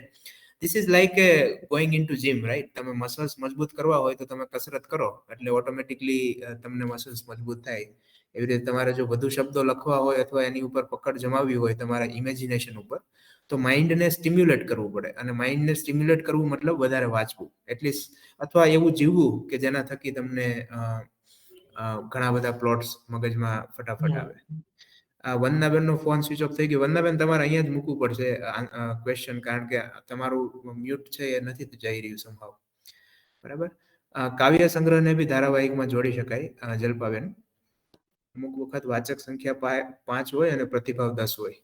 this is like a going in to gym right તમે મસલ્સ મજબૂત કરવા હોય તો તમે કસરત કરો એટલે ઓટોમેટિકલી તમને મસલ્સ મજબૂત થાય એવી રીતે તમારે જો વધુ શબ્દો લખવા હોય અથવા એની ઉપર પકડ જમાવવી હોય તમારા ઇમેજિનેશન ઉપર તો માઇન્ડને સ્ટિમ્યુલેટ કરવું પડે અને માઇન્ડને સ્ટિમ્યુલેટ કરવું મતલબ વધારે વાંચવું એટલીસ્ટ અથવા એવું જીવવું કે જેના થકી તમને ઘણા બધા પ્લોટ્સ મગજમાં ફટાફટ આવે વંદનાબેનનો ફોન સ્વિચ ઓફ થઈ ગયો વંદનાબેન તમારે અહીંયા જ મૂકવું પડશે ક્વેશ્ચન કારણ કે તમારું મ્યુટ છે એ નથી જઈ રહ્યું સંભાવ બરાબર કાવ્ય સંગ્રહને બી ધારાવાહિકમાં જોડી શકાય જલ્પાબેન અમુક વખત વાચક સંખ્યા 5 હોય અને પ્રતિભાવ 10 હોય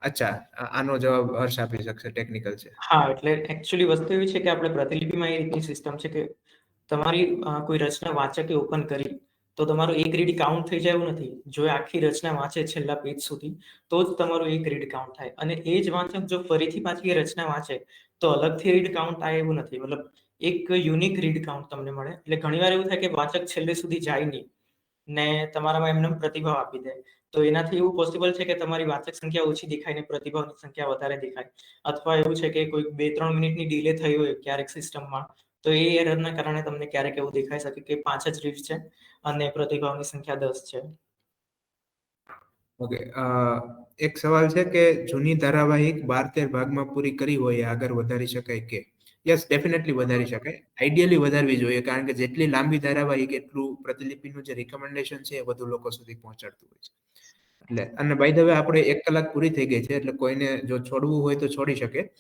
અચ્છા આનો જવાબ હર્ષ આપી શકશે ટેકનિકલ છે હા એટલે એકચ્યુઅલી વસ્તુ એવી છે કે આપણે પ્રતિલિપિમાં એ રીતની સિસ્ટમ છે કે તમારી કોઈ રચના વાચકે ઓપન કરી તો તમારું એક રીડ કાઉન્ટ થઈ જાય એવું નથી જો આખી રચના વાંચે છેલ્લા પેજ સુધી તો જ તમારું એક રીડ કાઉન્ટ થાય અને એ જ વાંચક જો ફરીથી પાછી એ રચના વાંચે તો અલગથી રીડ કાઉન્ટ થાય એવું નથી મતલબ એક યુનિક રીડ કાઉન્ટ તમને મળે એટલે ઘણીવાર એવું થાય કે વાચક છેલ્લે સુધી જાય નહીં ને તમારામાં એમને પ્રતિભાવ આપી દે તો એનાથી એવું પોસિબલ છે કે તમારી વાચક સંખ્યા ઓછી દેખાય ને પ્રતિભાવની સંખ્યા વધારે દેખાય અથવા એવું છે કે કોઈ 2-3 મિનિટની ડિલે થઈ હોય ક્યારેક સિસ્ટમમાં તો એ એરરના કારણે તમને ક્યારેક એવું દેખાઈ શકે કે 5 જ રીડ છે અને પ્રતિભાવની સંખ્યા 10 છે ઓકે એક સવાલ છે કે જૂની ધારાવાહિક 12-13 ભાગમાં પૂરી કરી હોય આગળ વધારી શકાય કે યસ ડેફિનેટલી વધારી શકાય આઈડિયલી વધારવી જોઈએ કારણ કે જેટલી લાંબી ધારાવાહિક એટલું પ્રતિલિપિનું જે રિકમેન્ડેશન છે એ વધુ લોકો સુધી પહોંચાડતું હોય છે એટલે અને બાય ધ વે આપણે 1 કલાક પૂરી થઈ ગઈ છે એટલે કોઈને જો છોડવું હોય તો છોડી શકે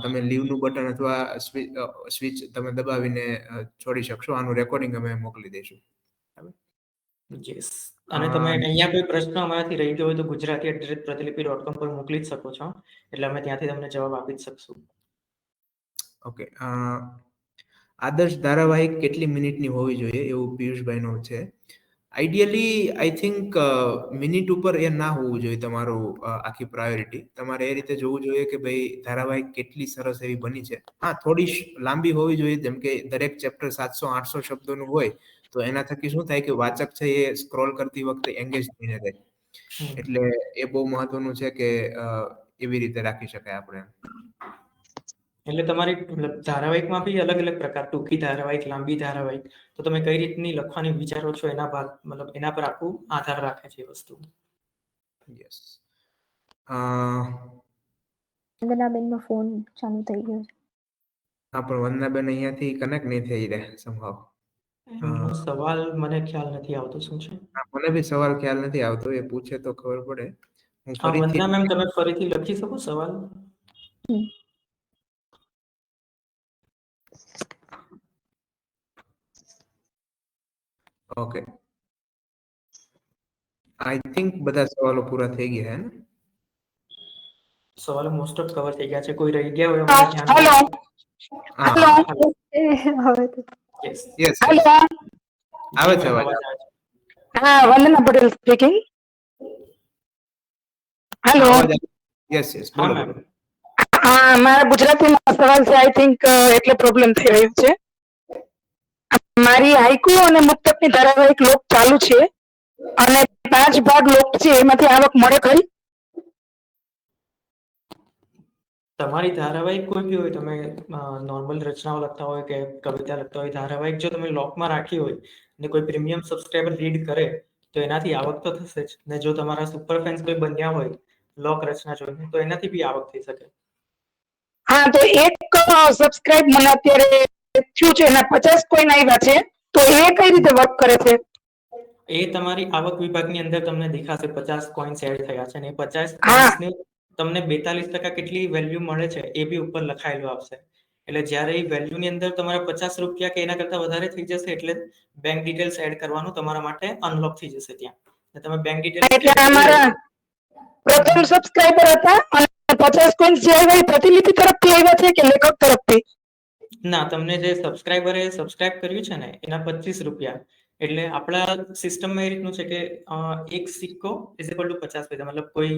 તમે લીવનું બટન અથવા સ્વિચ તમે દબાવીને છોડી શકશો આનું રેકોર્ડિંગ અમે મોકલી દઈશું યસ અને તમે અહીંયા કોઈ પ્રશ્ન અમારાથી રહી ગયો હોય તો gujarati@પ્રતિલિપિ.com પર મોકલી જ શકો છો એટલે અમે ત્યાંથી તમને જવાબ આપી જ શકશું ઓકે આદર્શ ધારાવાહિક કેટલી મિનિટની હોવી જોઈએ એવું પિયુષભાઈનો છે આઈડિયલી આઈ થિંક મિનિટ ઉપર એ ના હોવું જોઈએ તમારું આખી પ્રાયોરિટી તમારે એ રીતે જોવું જોઈએ કે ભાઈ ધારાવાહિક કેટલી સરસ એવી બની છે હા થોડી લાંબી હોવી જોઈએ જેમ કે દરેક ચેપ્ટર 700-800 શબ્દોનું હોય તો એના થકી શું થાય કે વાચક છે એ સ્ક્રોલ કરતી વખતે એંગેજ થઈને રહે એટલે એ બહુ મહત્વનું છે કે એવી રીતે રાખી શકાય આપણે એટલે તમારી ધારાવાહિકમાં બી અલગ અલગ પ્રકાર ટૂંકી ધારાવાહિક લાંબી ધારાવાહિક તો તમે કઈ રીતની લખવાની વિચારો છો એના ભાગ મતલબ એના પર આખું આધાર રાખે છે વસ્તુ યસ વંદનાબેનનો ફોન ચાલુ થઈ ગયો છે હા પણ વંદનાબેન અહીંયાથી કનેક્ટ નહીં થઈ રહે સંભવ એમનો સવાલ મને ખ્યાલ નથી આવતો શું છે મને બી સવાલ ખ્યાલ નથી આવતો એ પૂછે તો ખબર પડે હું હા ફરીથી વંદના મેમ તમે ફરીથી લખી શકો સવાલ ઓકે આઈ થિંક બધા સવાલો પૂરા થઈ ગયા હે ને સવાલો મોસ્ટ ઓફ કવર થઈ ગયા છે કોઈ રહી ગયા હોય અમારે ધ્યાન હેલો હા હેલો હવે તો યસ યસ હેલો આવે છે અવાજ આવે છે હા Vandana Patel speaking hello. Yes yes, હા બોલો મેમ. બોલો. હા, મારા ગુજરાતીમાં સવાલ છે, આઈ થિંક એટલે પ્રોબ્લેમ થઈ રહ્યો છે. મારી હાઈકુ અને મુક્તકની ધારાવાહિક લોક ચાલુ છે અને 5 ભાગ લોક છે, એમાંથી આવક મળે ખરી? તમારી ધારાવાહિક કોઈ બી હોય, તમે નોર્મલ રચનાઓ લખતા હોય કે કવિતા લખતા હોય, ધારાવાહિક જો તમે લોકમાં રાખી હોય ને કોઈ પ્રીમિયમ સબસ્ક્રાઈબર રીડ કરે તો એનાથી આવક તો થશે જ. ને જો તમારા સુપર ફેન્સ કોઈ બન્યા હોય લોક રચના જોઈને તો એનાથી બી આવક થઈ શકે. હા, તો એક સબસ્ક્રાઇબ મને અત્યારે થયું છે, એના 50 કોઈન આવ્યા છે, તો એ કઈ રીતે વર્ક કરે છે? એ તમારી આવક વિભાગની અંદર તમને દેખાશે 50 કોઈન્સ એડ થયા છે, અને એ 50 હા. કોઈન્સને તમને 42% કેટલી વેલ્યુ મળે છે એ બી ઉપર લખાયેલું આવશે. એટલે જ્યારે એ વેલ્યુની અંદર તમારા 50 રૂપિયા કે એના કરતા વધારે થઈ જશે એટલે બેંક ડિટેલ્સ એડ કરવાનું તમારા માટે અનલોક થઈ જશે ત્યાં. ને તમે બેંક ડિટેલ્સ એટલે એડ કરી લો. અમારા પ્રથમ સબસ્ક્રાઇબર હતા અને 50 કોઈન જે આવ્યા એ પ્રતિલિપિ તરફથી આવ્યા છે કે લેખક તરફથી? ના, તમને જે સબસ્ક્રાઇબરે સબસ્ક્રાઇબ કર્યું છે ને એના 25 રૂપિયા. એટલે આપણા સિસ્ટમમાં એ રીતનું છે કે એક સિક્કો ઇઝ ઇક્વલ ટુ 50 પૈસા. મતલબ કોઈ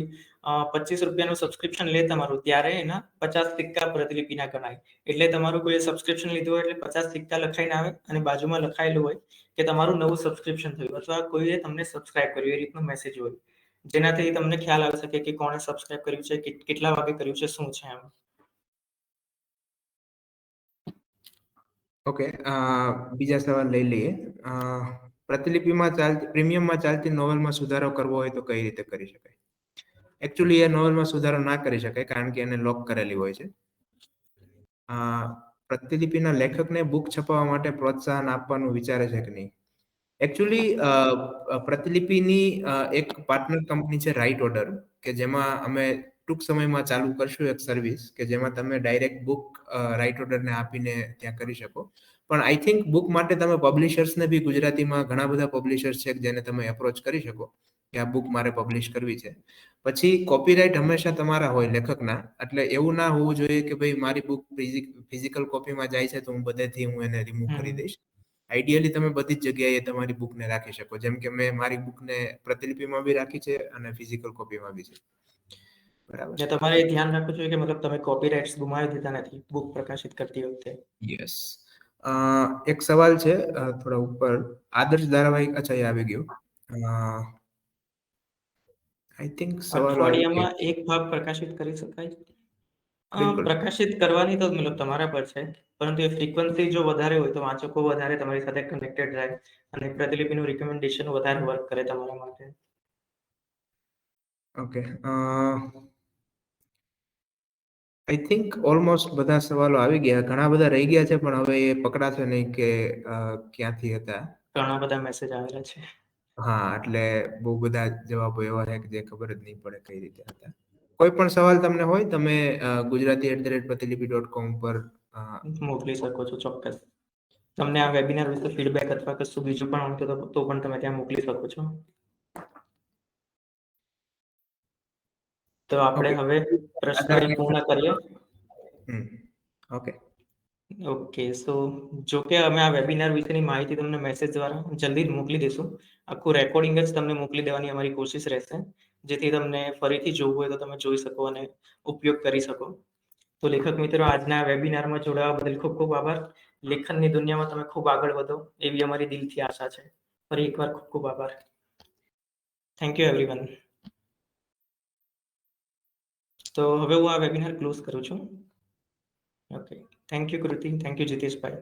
25 રૂપિયાનું સબસ્ક્રિપ્શન લે તમારું ત્યારે એના 50 સિક્કા પ્રતિલિપિના ગણાય. એટલે તમારું કોઈ સબસ્ક્રિપ્શન લીધું હોય એટલે 50 સિક્કા લખાઈને આવે અને બાજુમાં લખાયેલું હોય કે તમારું નવું સબસ્ક્રિપ્શન થયું અથવા કોઈએ તમને સબસ્ક્રાઇબ કર્યું એ રીતનો મેસેજ હોય. જેનાથી તમને ખ્યાલ આવી શકે કે કોણે સબસ્ક્રાઇબ કર્યું છે, કેટલા વાગે કર્યું છે, શું છે એમ. ઓકે, બીજા સવાલ લઈ લઈએ. પ્રતિલિપિમાં ચાલતી પ્રીમિયમમાં ચાલતી નોવેલમાં સુધારો કરવો હોય તો કઈ રીતે કરી શકાય? એકચ્યુઅલી એ નોવેલમાં સુધારો ના કરી શકાય કારણ કે એને લોક કરેલી હોય છે. પ્રતિલિપિના લેખકને બુક છપાવવા માટે પ્રોત્સાહન આપવાનું વિચારે છે કે નહીં? એકચ્યુઅલી પ્રતિલિપિની એક પાર્ટનર કંપની છે રાઇટ ઓર્ડર, કે જેમાં અમે ટૂંક સમયમાં ચાલુ કરશું એક સર્વિસ કે જેમાં તમે ડાયરેક્ટ બુક રાઇટ ઓર્ડરને આપીને ત્યાં કરી શકો. પણ આઈ થિંક બુક માટે તમે પબ્લિશર્સને બી ગુજરાતીમાં ઘણા બધા પબ્લિશર્સ છે જેને તમે એપ્રોચ કરી શકો કે આ બુક મારે પબ્લિશ કરવી છે. પછી કોપીરાઇટ હંમેશા તમારા હોય લેખકના, એટલે એવું ના હોવું જોઈએ કે ભાઈ મારી બુક ફિઝિકલ કોપીમાં જાય છે તો હું બધેથી હું એને રિમૂવ કરી દઈશ. આઈડિયલી તમે બધી જ જગ્યાએ તમારી બુકને રાખી શકો, જેમ કે મેં મારી બુકને પ્રતિલિપિમાં બી રાખી છે અને ફિઝિકલ કોપીમાં બી છે. બરાબર. ને તમારે ધ્યાન રાખવું જોઈએ કે મતલબ તમે કોપીરાઇટ્સ ગુમાવી દીધા નથી બુક પ્રકાશિત કરતી વખતે. યસ. એક સવાલ છે થોડા ઉપર, આદર્શ ધારાવાહિક, અચ્છા એ આવી ગયું. આઈ થિંક સવાલ આવી ગયા. અઠવાડિયામાં એક ભાગ પ્રકાશિત કરી શકાય. બિલકુલ. પ્રકાશિત કરવાની તો મતલબ તમારા પર છે, પરંતુ એ ફ્રીક્વન્સી જો વધારે હોય તો વાંચકો વધારે તમારી સાથે કનેક્ટેડ રહે અને પ્રતિલિપિનું રિકમેન્ડેશન વધારે વર્ક કરે તમારા માટે. ઓકે, આઈ થિંક ઓલમોસ્ટ બધા સવાલો આવી ગયા. ઘણા બધા રહી ગયા છે પણ હવે એ પકડાશે નહીં કે ક્યાંથી હતા. ઘણા બધા મેસેજ આવેલા છે. હા, એટલે બહુ બધા જવાબો એવા છે કે જે ખબર જ નહીં પડે કઈ રીતે હતા. કોઈ પણ સવાલ તમને હોય તમે gujarati@pratilipি.com પર મોકલી શકો છો ચોક્કસ. તમને આ વેબિનાર વિશે ફીડબેક અથવા કશું બીજું પણ હોય તો પણ તમે ત્યાં મોકલી શકો છો. તો આપણે ઓકે. હવે પ્રશ્નોને પૂર્ણ કરીએ. ઓકે. ઓકે, સો જો કે અમે આ વેબિનાર વિશેની માહિતી તમને મેસેજ દ્વારા જલ્દી જ મોકલી દઈશું. આખું રેકોર્ડિંગ જ તમને મોકલી દેવાની અમારી કોશિશ રહેશે, જેથી તમને ફરીથી જોવું હોય તો તમે જોઈ શકો અને ઉપયોગ કરી શકો. તો લેખક મિત્રો, આજના વેબિનારમાં જોડાવા બદલ ખૂબ ખૂબ આભાર. લેખનની દુનિયામાં તમે ખૂબ આગળ વધો એવી અમારી દિલથી આશા છે. ફરી એકવાર ખૂબ ખૂબ આભાર. Thank you everyone. તો હવે હું આ વેબિનાર ક્લોઝ કરું છું. Okay, thank you Kriti, thank you Jiteshbhai.